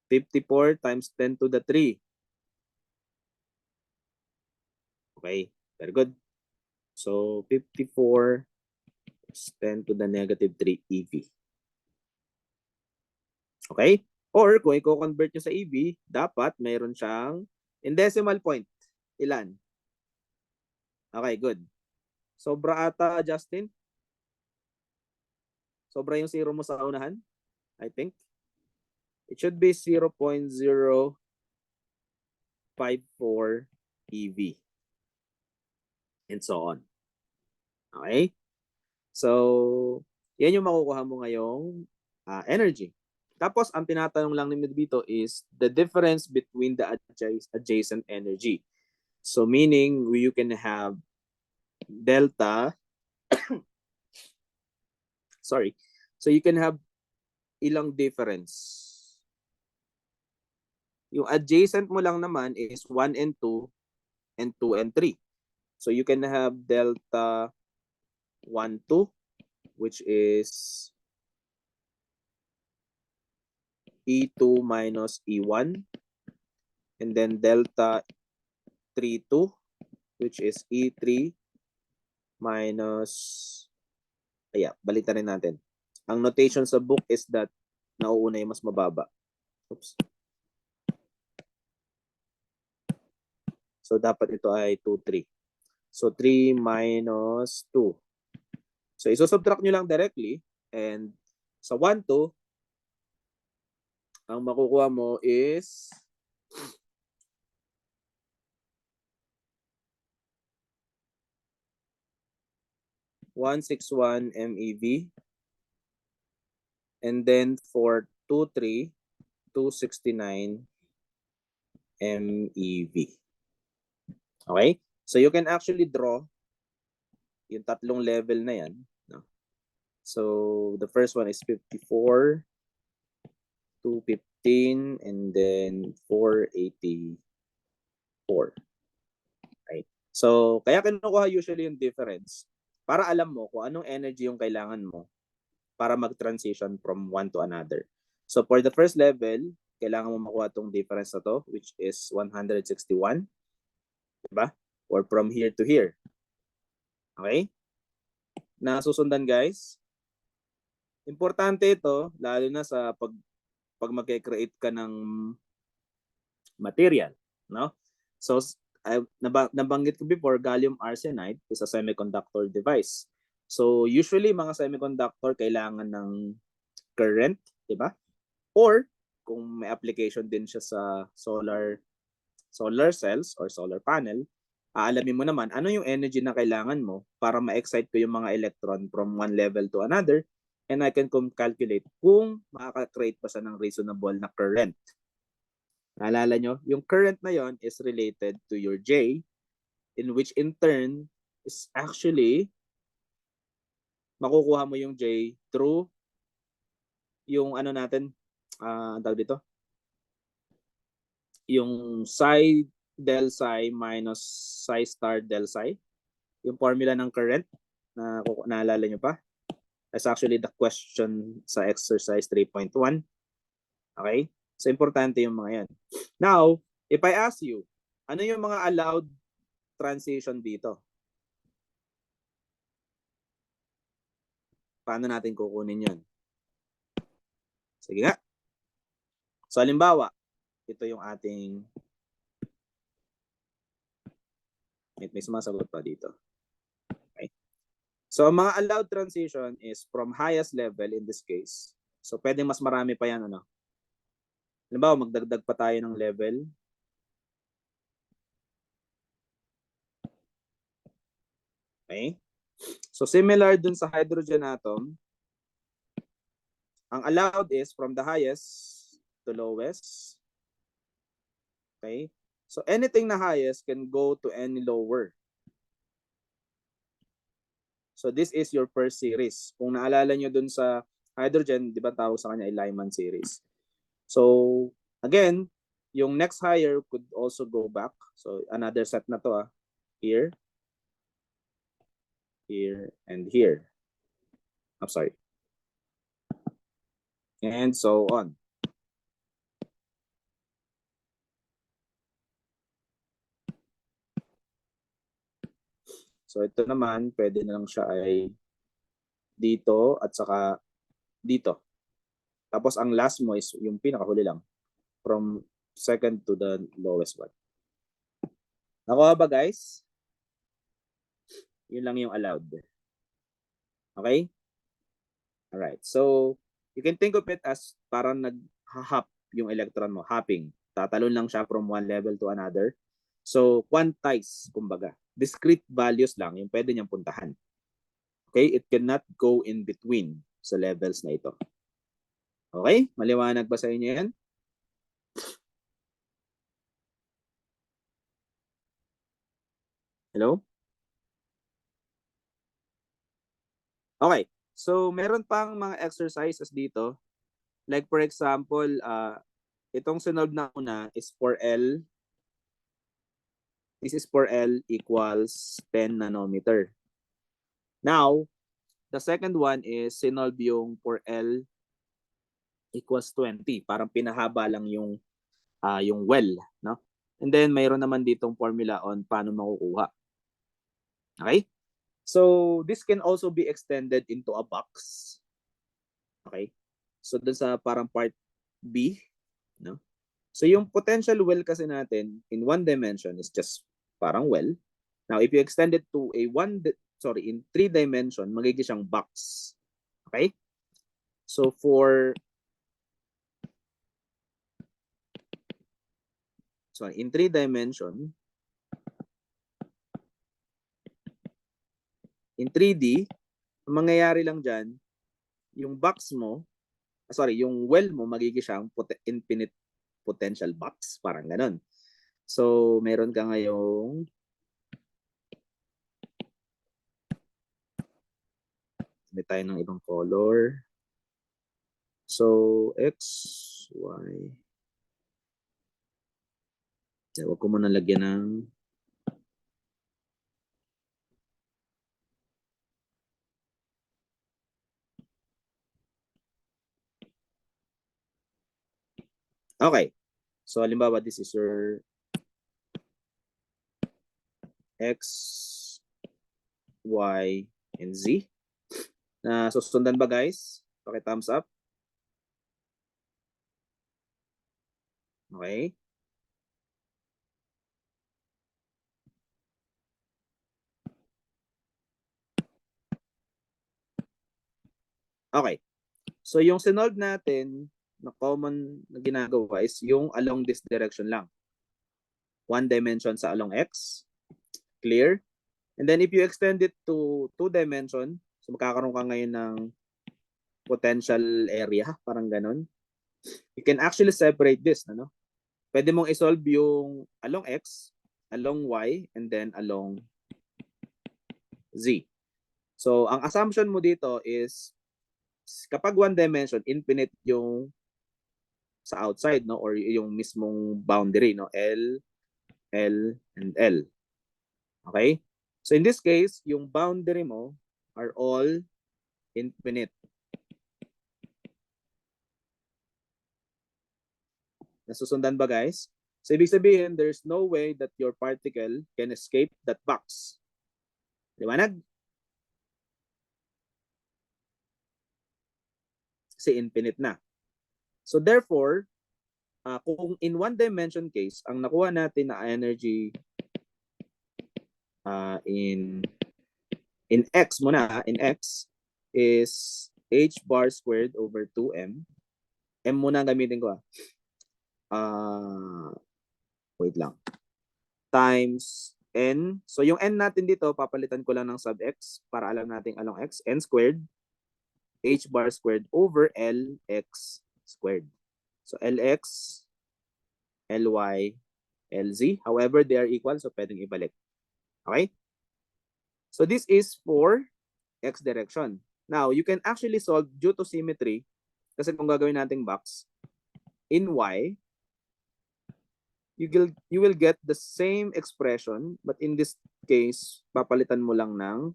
54 times 10 to the 3. Okay, very good. So, 54 is 10 to the negative 3 EV. Okay? Or, kung i-convert nyo sa EV, dapat mayroon siyang in decimal point. Ilan? Okay, good. Sobra ata, Justin? Sobra yung zero mo sa unahan? I think. It should be 0.054 EV. And so on. Okay? So, yan yung makukuha mo ngayong energy. Tapos, ang tinatanong lang nito dito is the difference between the adjacent energy. So, meaning, you can have delta. Sorry. So, you can have ilang difference. Yung adjacent mo lang naman is 1 and 2 and 2 and 3. So, you can have delta 1, 2, which is E2 minus E1. And then delta 3, 2, which is E3 minus, balikan rin natin. Ang notation sa book is that nauuna yung mas mababa. Oops. So dapat ito ay 2, 3. So 3 minus 2. So isusubtract nyo lang directly and sa 1, 2, ang makukuha mo is 161 MeV. And then for 2, 3, 269 MeV. Okay? So you can actually draw yung tatlong level na yan. No? So the first one is 54, 215, and then 484. Right? So kaya kinukuha usually yung difference para alam mo kung anong energy yung kailangan mo para mag-transition from one to another. So for the first level, kailangan mo makuha tong difference na to, which is 161. Diba? Or from here to here. Okay? Nasusundan guys? Importante ito, lalo na sa pag mag-create ka ng material. No? So, nabanggit ko before, gallium arsenide is a semiconductor device. So, usually mga semiconductor kailangan ng current, di ba? Or kung may application din siya sa solar cells or solar panel, aalamin mo naman ano yung energy na kailangan mo para ma-excite ko yung mga electron from one level to another, and I can calculate kung makaka-create pa siya ng reasonable na current. Naalala nyo, yung current na yon is related to your J, in which in turn is actually makukuha mo yung J through yung ano natin, tawag dito, yung psi del psi minus psi star del psi, yung formula ng current na naalala nyo pa. That's actually the question sa exercise 3.1. Okay? So, importante yung mga yan. Now, if I ask you, ano yung mga allowed transition dito? Paano natin kukunin yun? Sige nga. So, halimbawa, ito yung ating may sumasagot pa dito. Okay. So, ang mga allowed transition is from highest level in this case. So, pwedeng mas marami pa yan, ano? Halimbawa, magdagdag pa tayo ng level. Okay? So, similar dun sa hydrogen atom, ang allowed is from the highest to lowest. Okay? So, anything na highest can go to any lower. So, this is your first series. Kung naalala nyo dun sa hydrogen, di ba tawag sa kanya ay Lyman series. So, again, yung next higher could also go back. So, another set na to, here, here, and here. I'm sorry. And so on. So, ito naman, pwede na lang siya ay dito at saka dito. Tapos, ang last mo is yung pinakahuli lang. From second to the lowest one. Nakuha ba, guys? Yun lang yung allowed. Okay? Alright. So, you can think of it as parang nag-hop yung electron mo. Hopping. Tatalon lang siya from one level to another. So, quantize, kumbaga. Discrete values lang yung pwede niyang puntahan. Okay? It cannot go in between sa levels na ito. Okay? Maliwanag ba sa inyo yan? Hello? Okay. So, meron pang mga exercises dito. Like for example, itong sunod na una is for L. This is for L equals 10 nanometer. Now, the second one is sinolve yung for L equals 20. Parang pinahaba lang yung well, no? And then mayroon naman ditong formula on paano makukuha. Okay? So, this can also be extended into a box. Okay? So, dun sa parang part B, no? So, yung potential well kasi natin in one dimension is just parang well. Now, if you extend it to a in 3 dimension, magiging siyang box. Okay? So in 3 dimension, in 3D, ang mangyayari lang dyan, yung box mo, yung well mo, magiging siyang infinite potential box. Parang ganun. So, meron ka ngayong may tayo ng ibang color. So, X, Y. Huwag ko muna lagyan ng okay. So, halimbawa, this is your X, Y, and Z. Susundan ba, guys? Paki-thumbs up. Okay. Okay. So, yung sinolve natin na common na ginagawa is yung along this direction lang. 1 dimension sa along X. Clear? And then, if you extend it to 2 dimension, so magkakaroon ka ngayon ng potential area, parang ganun. You can actually separate this, ano? Pwede mong isolve yung along X, along Y, and then along Z. So, ang assumption mo dito is kapag 1 dimension, infinite yung sa outside, no? Or yung mismong boundary, no? L, and L. Okay? So, in this case, yung boundary mo are all infinite. Nasusundan ba, guys? So, ibig sabihin, there's no way that your particle can escape that box. Liwanag? Kasi infinite na. So, therefore, kung in 1 dimension case, ang nakuha natin na energy in X muna, in X is h bar squared over 2m. M muna ang gamitin ko. Wait lang. Times n. So yung n natin dito, papalitan ko lang ng sub x para alam natin along x. N squared, h bar squared over lx squared. So lx, ly, lz. However, they are equal, so pwedeng ibalik. Okay? So this is for x direction. Now, you can actually solve due to symmetry kasi kung gagawin nating box in y, you will get the same expression, but in this case, papalitan mo lang ng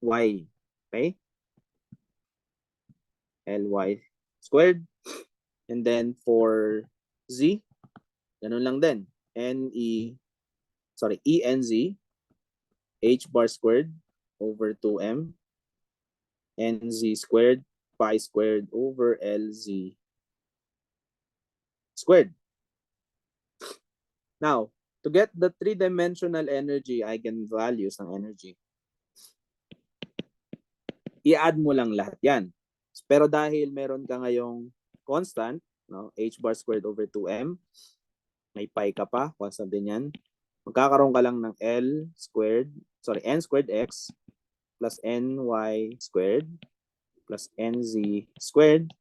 y. Okay? Ly squared. And then for z, ganun lang din. enz, h bar squared over 2m, nz squared, pi squared over lz squared. Now, to get the 3-dimensional energy eigenvalues ng energy, i-add mo lang lahat yan. Pero dahil meron ka ngayong constant, no, h bar squared over 2m, may pi ka pa, constant din yan, magkakaroon ka lang ng n squared x plus ny squared plus nz squared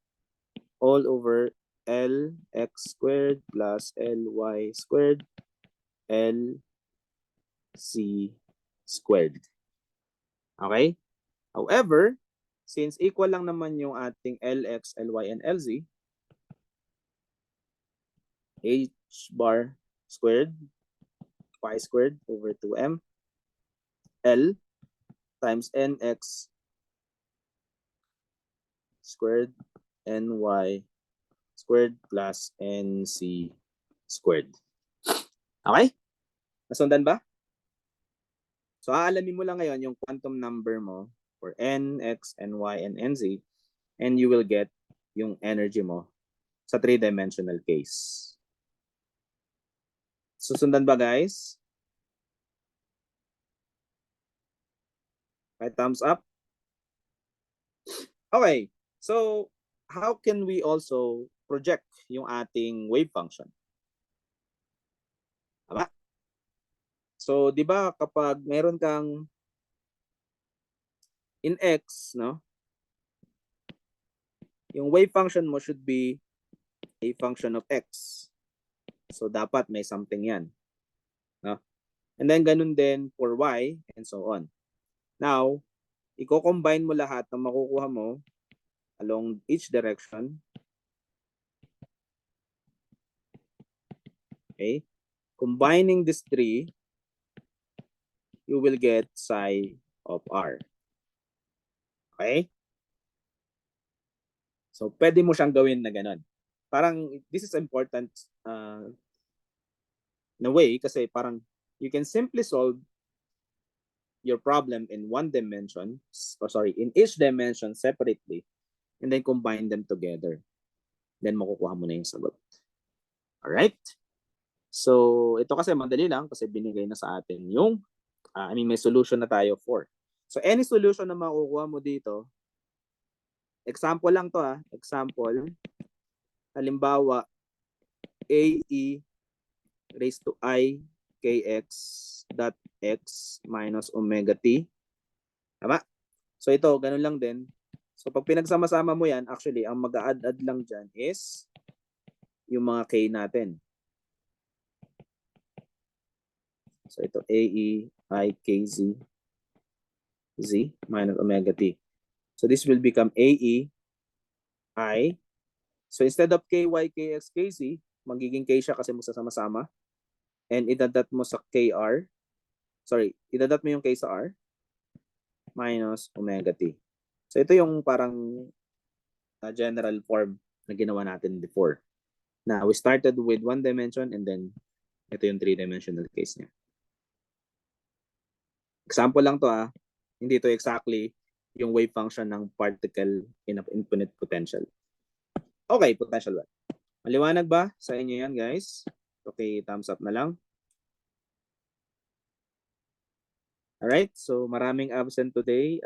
all over lx squared plus ly squared lc squared. Okay? However, since equal lang naman yung ating lx, ly, and lz, h bar squared pi squared over 2m L times nx squared ny squared plus nc squared. Okay? Nasundan ba? So, aalamin mo lang ngayon yung quantum number mo for n, x, ny, and nz, and you will get yung energy mo sa 3-dimensional case. Susundan ba, guys? Okay, thumbs up. Okay. So, how can we also project yung ating wave function? Tama? So, di ba kapag meron kang in x, no? Yung wave function mo should be a function of x. So, dapat may something yan. No? And then, ganun din for y and so on. Now, i-combine mo lahat ng makukuha mo along each direction. Okay? Combining these three, you will get psi of r. Okay? So, pwede mo siyang gawin na ganun. Parang, this is important in a way kasi parang you can simply solve your problem in one dimension, in each dimension separately, and then combine them together. Then makukuha mo na yung sagot. Alright? So, ito kasi madali lang kasi binigay na sa atin yung, may solution na tayo for. So, any solution na makukuha mo dito, example lang to example, halimbawa, AE raised to I kx dot x minus omega t. Tama? So ito, ganun lang din. So pag pinagsama-sama mo yan, actually, ang mag-a-add lang dyan is yung mga k natin. So ito, AE I kz z minus omega t. So this will become AE I. So instead of ky, kx, kz, magiging k siya kasi magsasama-sama. And idadat mo sa kr. Sorry, idadat mo yung k sa r minus omega t. So ito yung parang general form na ginawa natin before. Now, we started with one dimension and then ito yung three-dimensional case niya. Example lang to Hindi to exactly yung wave function ng particle in infinite potential. Okay, potential 1. Maliwanag ba sa inyo yan, guys? Okay, thumbs up na lang. Alright, so maraming absent today.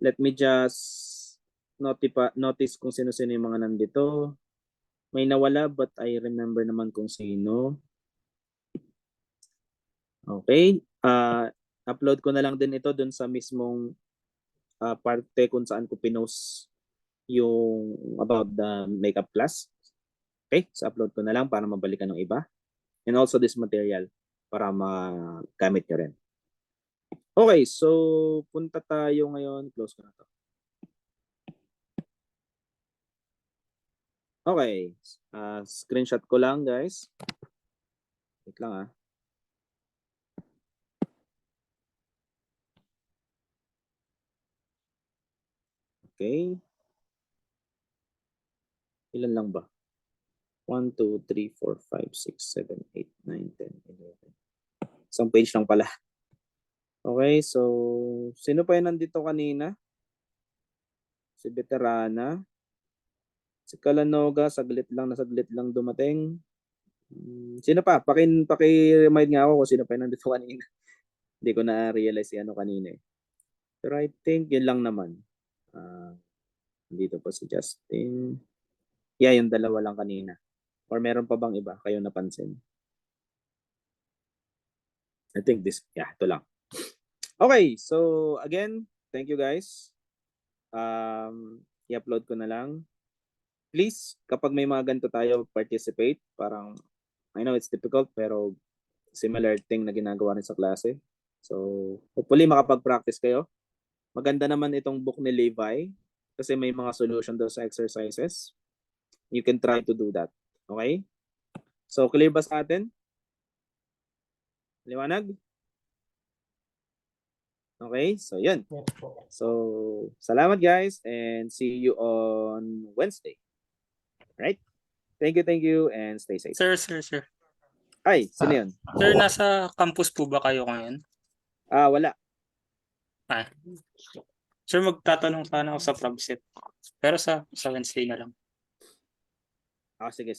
Let me just notice kung sino-sino yung mga nandito. May nawala but I remember naman kung sino. Okay, upload ko na lang din ito dun sa mismong parte kung saan ko pinost yung about the makeup class. Okay, so upload ko na lang para mabalikan ng iba. And also this material para magamit nyo rin. Okay, so punta tayo ngayon. Close ko na to. Okay, screenshot ko lang guys. Wait lang Okay. Ilan lang ba? 1, 2, 3, 4, 5, 6, 7, 8, 9, 10, 11. Isang page lang pala. Okay, so sino pa yung nandito kanina? Si Veterana. Si Kalanoga, saglit lang dumating. Sino pa? Paki-remind nga ako kung sino pa yung nandito kanina. Hindi ko na-realize si ano kanina Pero I think yun lang naman. Dito pa si Justin. Yeah, yung dalawa lang kanina. Or meron pa bang iba kayo napansin? I think ito lang. Okay, so again, thank you guys. I-upload ko na lang. Please, kapag may mga ganito tayo, participate. Parang, I know it's difficult, pero similar thing na ginagawa rin sa klase. So, hopefully makapag-practice kayo. Maganda naman itong book ni Levi kasi may mga solution daw sa exercises. You can try to do that. Okay? So, clear ba sa atin? Liwanag? Okay, so yun. Yes po. So, salamat guys and see you on Wednesday. Right? Thank you and stay safe. Sir. Ay, sino yun? Sir, nasa campus po ba kayo ngayon? Wala. Sir, magtatanong sana ako sa ProbSet. Pero sa Wednesday na lang. Sige.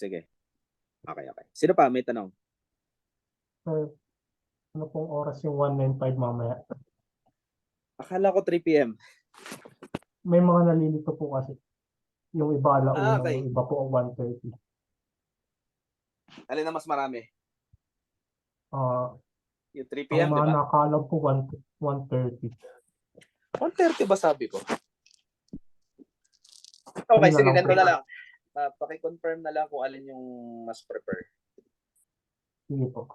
Okay. Sino pa? May tanong? Sir, ano pong oras yung 195 mamaya? Akala ko 3 p.m. May mga nalilito po kasi. Yung iba alauna, Okay. yung iba po 1:30. Alin na mas marami? Ah, Yung 3 ang p.m., di mga ba? nakaalam po 1:30. 1:30 ba sabi ko? Okay, Yun na sige, lang ganito po. na lang. Paki-confirm na lang kung alin yung mas prefer. Sige po.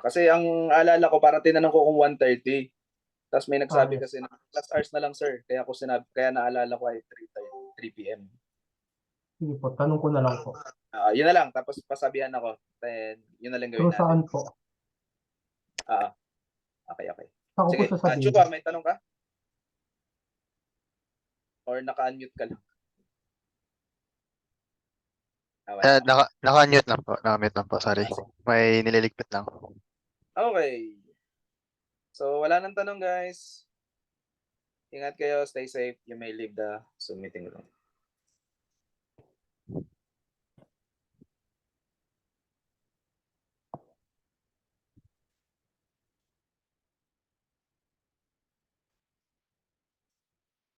Kasi ang alala ko, parang tinanong ko kung 1:30. Tapos may nagsabi yes. kasi na plus hours na lang, sir. Kaya naalala ko ay 3 p.m. Sige po, tanong ko na lang po. Yun na lang. Tapos pasabihan ako. Then, yun na lang gawin Pero natin. saan po? Okay. Saan ko po Sige. sasabihin? Chuba, may tanong ka? Or naka-unmute ka lang? Wala. Naka-mute lang po. Naka-mute lang po. Sorry. May nililigpit lang. Okay. So, wala nang tanong, guys. Ingat kayo. Stay safe. You may leave the Zoom meeting room.